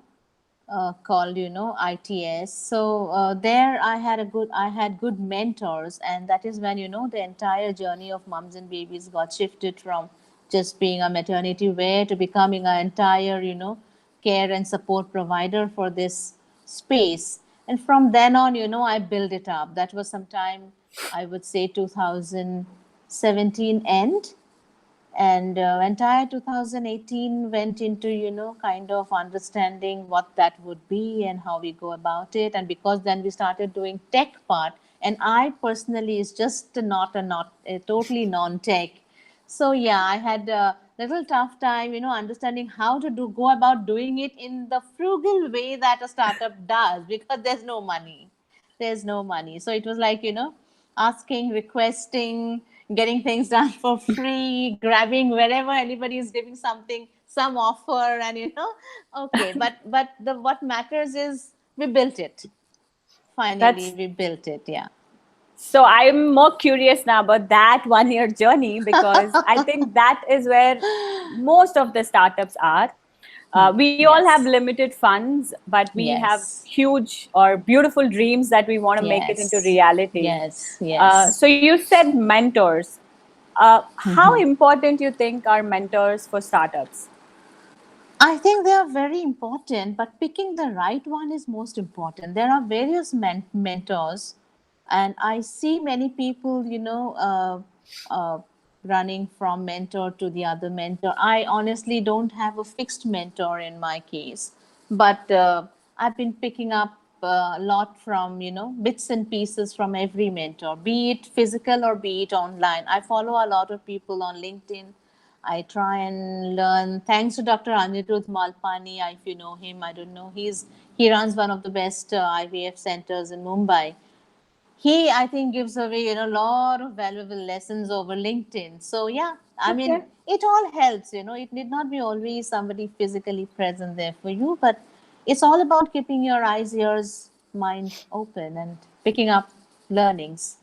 Speaker 2: called ITS. So there I had good mentors, and that is when the entire journey of moms and babies got shifted from just being a maternity wear to becoming an entire care and support provider for this space. And from then on, I built it up. That was sometime, I would say, 2017 end. And entire 2018 went into, kind of understanding what that would be and how we go about it. And because then we started doing tech part, and I personally is just not a totally non-tech. So yeah, I had a little tough time, understanding how to go about doing it in the frugal way that a startup does, because there's no money. There's no money. So it was like, asking, requesting, getting things done for free, grabbing wherever anybody is giving something, some offer, and okay. But the what matters is we built it. Finally,
Speaker 1: That's
Speaker 2: we built it. Yeah.
Speaker 1: so I'm more curious now about that 1 year journey, because I think that is where most of the startups are. We all have
Speaker 2: Yes.
Speaker 1: limited funds, but we have
Speaker 2: Yes.
Speaker 1: huge or beautiful dreams that we want to make it into
Speaker 2: Yes.
Speaker 1: reality.
Speaker 2: Yes. Yes.
Speaker 1: So you said mentors. How important you think are mentors for startups?
Speaker 2: I think they are very important, but picking the right one is most important. There are various mentors, and I see many people, running from mentor to the other mentor. I honestly don't have a fixed mentor in my case, but I've been picking up a lot from, bits and pieces from every mentor, be it physical or be it online. I follow a lot of people on LinkedIn. I try and learn. Thanks to Dr. Anirudh Malpani, if you know him, I don't know. He runs one of the best IVF centers in Mumbai. He, I think, gives away a lot of valuable lessons over LinkedIn. So yeah, I
Speaker 1: Okay.
Speaker 2: mean, it all helps. It need not be always somebody physically present there for you, but it's all about keeping your eyes, ears, mind open and picking up learnings.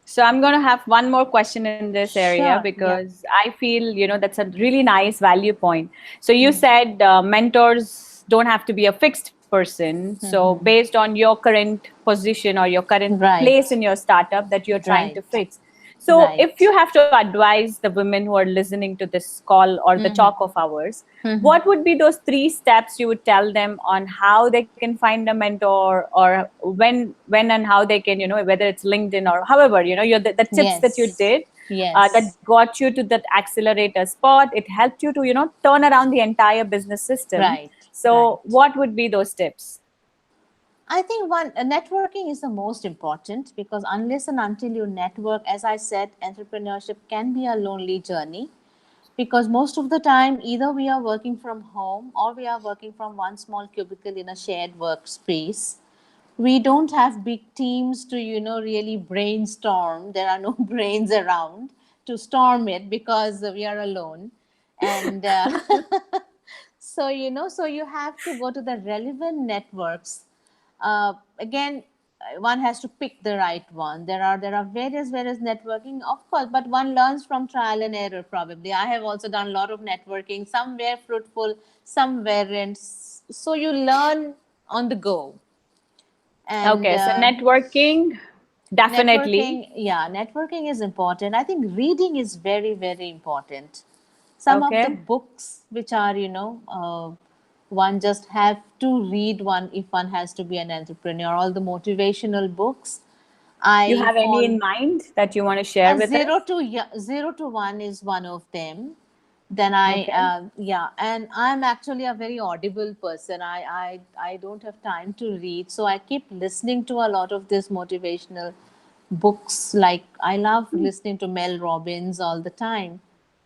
Speaker 1: So I'm going to have one more question in this area,
Speaker 2: Sure. Yeah.
Speaker 1: because I feel, that's a really nice value point. So you said mentors don't have to be a fixed person. So based on your current position or your current place
Speaker 2: Right.
Speaker 1: in your startup that you're trying to
Speaker 2: Right.
Speaker 1: fix. So if
Speaker 2: Right.
Speaker 1: you have to advise the women who are listening to this call or the talk of ours, what would be those 3 steps you would tell them on how they can find a mentor, or when and how they can, whether it's LinkedIn or however, the tips that you
Speaker 2: Yes.
Speaker 1: did, that
Speaker 2: Yes.
Speaker 1: got you to that accelerator spot, it helped you to, turn around the entire business system.
Speaker 2: Right.
Speaker 1: So
Speaker 2: Right.
Speaker 1: what would be those tips?
Speaker 2: I think networking is the most important, because unless and until you network, as I said, entrepreneurship can be a lonely journey, because most of the time either we are working from home or we are working from one small cubicle in a shared workspace. We don't have big teams to really brainstorm. There are no brains around to storm it, because we are alone. And so you have to go to the relevant networks. Again, one has to pick the right one. There are various networking, of course, but one learns from trial and error. Probably I have also done a lot of networking. Some were fruitful, some weren't. So you learn on the go. And
Speaker 1: Okay, so networking, definitely.
Speaker 2: networking is important. I think reading is very, very important. Some of the
Speaker 1: Okay.
Speaker 2: books which are, one just have to read one if one has to be an entrepreneur. All the motivational books.
Speaker 1: You
Speaker 2: I
Speaker 1: have any
Speaker 2: fall
Speaker 1: in mind that you want to share with
Speaker 2: zero
Speaker 1: us?
Speaker 2: to zero to one is one of them. Then I
Speaker 1: Okay.
Speaker 2: and I'm actually a very audible person. I don't have time to read, so I keep listening to a lot of these motivational books. Like I love listening to Mel Robbins all the time,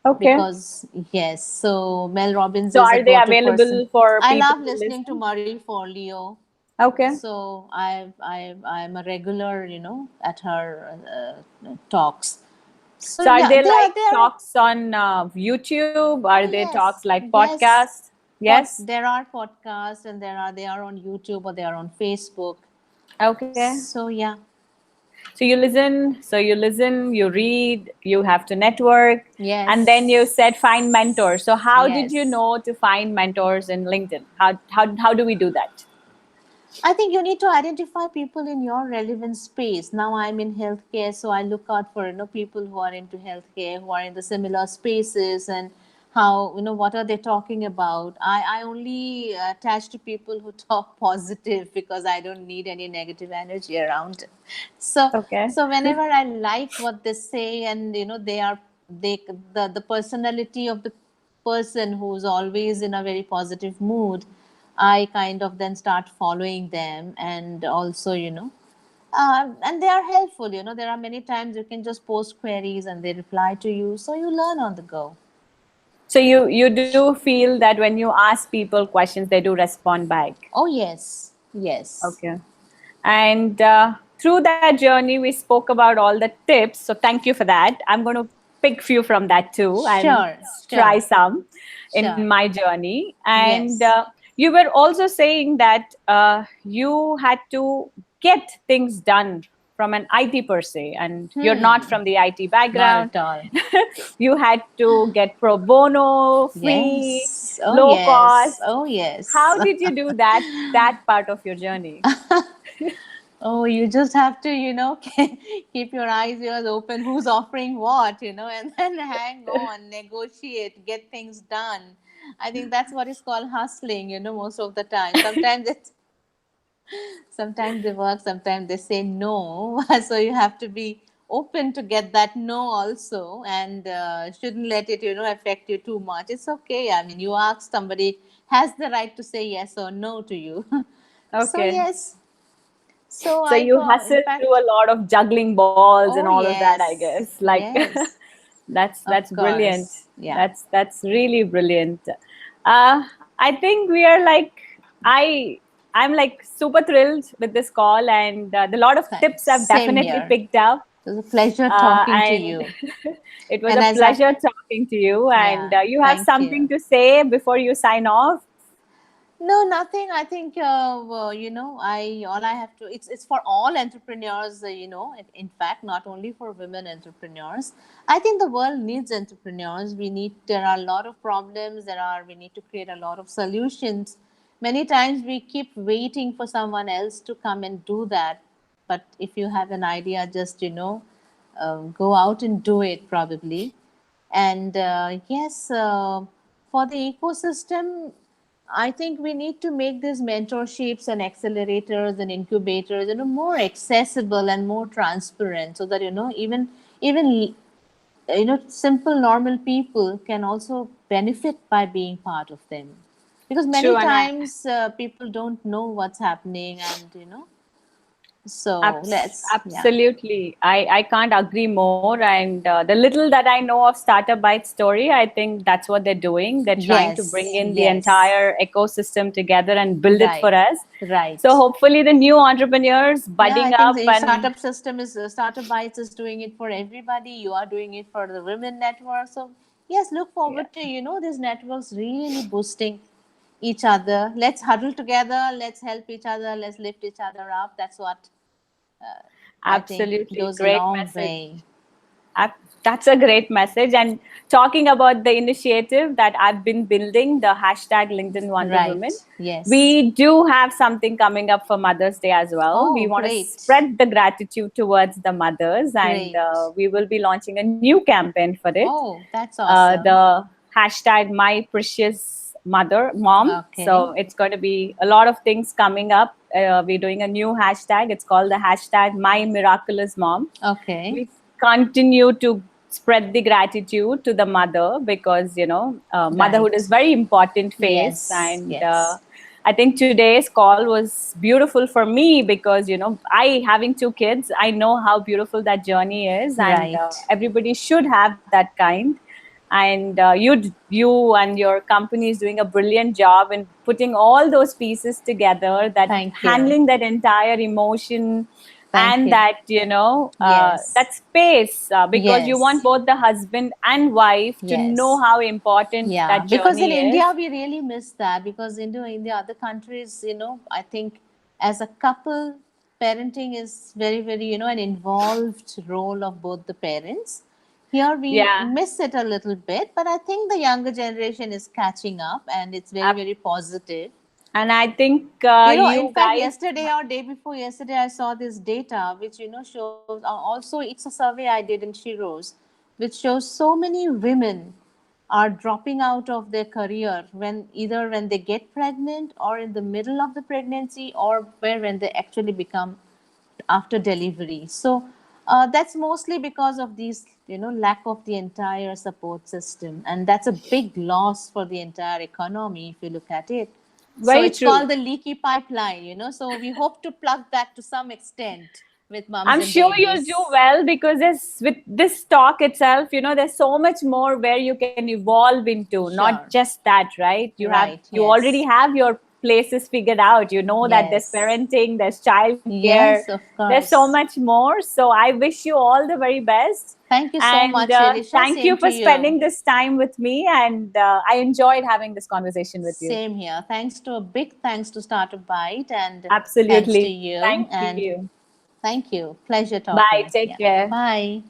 Speaker 1: Okay.
Speaker 2: because yes, so Mel Robbins
Speaker 1: So
Speaker 2: is a
Speaker 1: are they
Speaker 2: go-to person.
Speaker 1: available for
Speaker 2: I
Speaker 1: people
Speaker 2: love
Speaker 1: to
Speaker 2: listening to
Speaker 1: listen?
Speaker 2: Marie Forleo.
Speaker 1: Okay.
Speaker 2: So I'm a regular, at her talks. So
Speaker 1: So are
Speaker 2: yeah,
Speaker 1: they like
Speaker 2: they are.
Speaker 1: talks on YouTube? Are
Speaker 2: Oh
Speaker 1: they talks
Speaker 2: yes,
Speaker 1: like
Speaker 2: yes.
Speaker 1: podcasts? Yes.
Speaker 2: There are podcasts, and they are on YouTube or they are on Facebook.
Speaker 1: Okay.
Speaker 2: So yeah.
Speaker 1: So you listen, you read, you have to network, and then you said find
Speaker 2: Yes.
Speaker 1: mentors. So how did you
Speaker 2: Yes.
Speaker 1: know to find mentors in LinkedIn? How do we do that?
Speaker 2: I think you need to identify people in your relevant space. Now I'm in healthcare, so I look out for people who are into healthcare, who are in the similar spaces, and how what are they talking about. I only attach to people who talk positive, because I don't need any negative energy around. So
Speaker 1: Okay.
Speaker 2: whenever I like what they say, and they are they the personality of the person who's always in a very positive mood, I kind of then start following them. And also, and they are helpful. There are many times you can just post queries and they reply to you, so you learn on the go.
Speaker 1: So you do feel that when you ask people questions, they do respond back.
Speaker 2: Oh yes, yes.
Speaker 1: Okay. And through that journey, we spoke about all the tips. So thank you for that. I'm going to pick few from that too and
Speaker 2: Sure,
Speaker 1: try
Speaker 2: sure,
Speaker 1: some in
Speaker 2: sure.
Speaker 1: my journey. And
Speaker 2: Yes.
Speaker 1: you were also saying that you had to get things done from an IT per se, and you're not
Speaker 2: Hmm.
Speaker 1: from the IT
Speaker 2: Not
Speaker 1: background.
Speaker 2: at all.
Speaker 1: You had to get pro bono, free,
Speaker 2: Yes. Oh
Speaker 1: low
Speaker 2: yes.
Speaker 1: cost.
Speaker 2: Oh yes.
Speaker 1: How did you do that part of your journey?
Speaker 2: Oh, you just have to, keep your eyes, ears open. Who's offering what, and then hang on, negotiate, get things done. I think that's what is called hustling, most of the time. Sometimes they work, sometimes they say no. So you have to be open to get that no also, and shouldn't let it, affect you too much. It's okay. I mean, you ask, somebody has the right to say yes or no to you. So
Speaker 1: Okay.
Speaker 2: yes. So
Speaker 1: So
Speaker 2: I
Speaker 1: you
Speaker 2: thought, in
Speaker 1: hustle through
Speaker 2: fact,
Speaker 1: a lot of juggling balls and
Speaker 2: oh
Speaker 1: all of that, I
Speaker 2: yes,
Speaker 1: guess. Like
Speaker 2: yes,
Speaker 1: that's
Speaker 2: of
Speaker 1: brilliant.
Speaker 2: course, yeah.
Speaker 1: That's really brilliant. I think we are like I I'm like super thrilled with this call, and the lot of tips I've
Speaker 2: Same
Speaker 1: definitely
Speaker 2: here.
Speaker 1: picked up.
Speaker 2: It was a pleasure talking to
Speaker 1: And
Speaker 2: you.
Speaker 1: it was
Speaker 2: And
Speaker 1: a
Speaker 2: as I,
Speaker 1: pleasure talking to you. And
Speaker 2: yeah,
Speaker 1: you have
Speaker 2: thank
Speaker 1: something
Speaker 2: you.
Speaker 1: to say before you sign off?
Speaker 2: No, nothing. I think I all I have to. It's for all entrepreneurs. In fact, not only for women entrepreneurs. I think the world needs entrepreneurs. There are a lot of problems. We need to create a lot of solutions. Many times we keep waiting for someone else to come and do that. But if you have an idea, just go out and do it. Probably. And yes, for the ecosystem, I think we need to make these mentorships and accelerators and incubators, more accessible and more transparent, so that even simple normal people can also benefit by being part of them. Because many
Speaker 1: True, and
Speaker 2: times people don't know what's happening, and so yeah.
Speaker 1: Absolutely. I can't agree more. And the little that I know of Startup Byte story, I think that's what they're doing. They're trying to bring
Speaker 2: Yes,
Speaker 1: in the
Speaker 2: yes,
Speaker 1: entire ecosystem together and build it for
Speaker 2: right,
Speaker 1: us. So
Speaker 2: right.
Speaker 1: hopefully the new entrepreneurs
Speaker 2: Yeah, I
Speaker 1: budding
Speaker 2: think
Speaker 1: up
Speaker 2: the
Speaker 1: and
Speaker 2: startup system is Startup Bytes is doing it for everybody. You are doing it for the women network. So yes, look
Speaker 1: yeah,
Speaker 2: forward to these networks really boosting each other. Let's huddle together. Let's help each other. Let's lift each other up. That's what I think
Speaker 1: absolutely
Speaker 2: goes a
Speaker 1: great
Speaker 2: long
Speaker 1: message.
Speaker 2: way.
Speaker 1: Ab- That's a great message. And talking about the initiative that I've been building, the hashtag LinkedIn Wonder Women,
Speaker 2: Right. Yes.
Speaker 1: we do have something coming up for Mother's Day as well. We
Speaker 2: Oh,
Speaker 1: want to
Speaker 2: great,
Speaker 1: spread the gratitude towards the mothers, and
Speaker 2: great.
Speaker 1: we will be launching a new campaign for it.
Speaker 2: Oh, that's awesome.
Speaker 1: The hashtag My Precious Mom.
Speaker 2: Okay.
Speaker 1: So it's going to be a lot of things coming up. We're doing a new hashtag. It's called the hashtag My Miraculous Mom.
Speaker 2: Okay.
Speaker 1: We continue to spread the gratitude to the mother, because motherhood is
Speaker 2: Right.
Speaker 1: very important phase.
Speaker 2: Yes.
Speaker 1: And
Speaker 2: Yes.
Speaker 1: I think today's call was beautiful for me, because I, having two kids, I know how beautiful that journey is, and
Speaker 2: Right.
Speaker 1: everybody should have that kind. And you and your company is doing a brilliant job in putting all those pieces together, that
Speaker 2: Thank you.
Speaker 1: handling that entire emotion,
Speaker 2: Thank
Speaker 1: and
Speaker 2: you.
Speaker 1: that
Speaker 2: Yes.
Speaker 1: that space, because you want
Speaker 2: Yes.
Speaker 1: both the husband and wife to know
Speaker 2: Yes.
Speaker 1: how important
Speaker 2: Yeah.
Speaker 1: that
Speaker 2: Because in
Speaker 1: journey is.
Speaker 2: India, we really miss that. Because in the other countries, I think as a couple, parenting is very, very, an involved role of both the parents. Here we
Speaker 1: Yeah,
Speaker 2: miss it a little bit, but I think the younger generation is catching up, and it's very,
Speaker 1: ab-
Speaker 2: very positive.
Speaker 1: and I think
Speaker 2: In
Speaker 1: you
Speaker 2: fact,
Speaker 1: guys.
Speaker 2: yesterday or day before yesterday, I saw this data, which shows. Also, it's a survey I did in Shiro's, which shows so many women are dropping out of their career when they get pregnant, or in the middle of the pregnancy, or when they actually become after delivery. So That's mostly because of these, lack of the entire support system, and that's a big loss for the entire economy if you look at it. So
Speaker 1: Very
Speaker 2: it's
Speaker 1: true.
Speaker 2: called the leaky pipeline, So we hope to plug that to some extent with mums
Speaker 1: I'm
Speaker 2: and
Speaker 1: sure you'll do
Speaker 2: babies.
Speaker 1: well because with this talk itself, there's so much more where you can evolve into. Not
Speaker 2: Sure.
Speaker 1: just that, right?
Speaker 2: Right.
Speaker 1: You already
Speaker 2: Yes.
Speaker 1: have your places figured out. You know that there's
Speaker 2: Yes.
Speaker 1: parenting, there's childcare,
Speaker 2: Yes, of
Speaker 1: there's so
Speaker 2: course.
Speaker 1: much more. So I wish you all the very best.
Speaker 2: Thank you so
Speaker 1: And
Speaker 2: much, Elisha.
Speaker 1: thank you
Speaker 2: Same to
Speaker 1: for
Speaker 2: you.
Speaker 1: spending this time with me. And I enjoyed having this conversation with you.
Speaker 2: Same here. Big thanks to Startup Byte, and thanks to
Speaker 1: Absolutely.
Speaker 2: you.
Speaker 1: Thank
Speaker 2: And
Speaker 1: you.
Speaker 2: thank you. Pleasure
Speaker 1: Bye.
Speaker 2: talking.
Speaker 1: Take
Speaker 2: Yeah.
Speaker 1: care.
Speaker 2: Bye.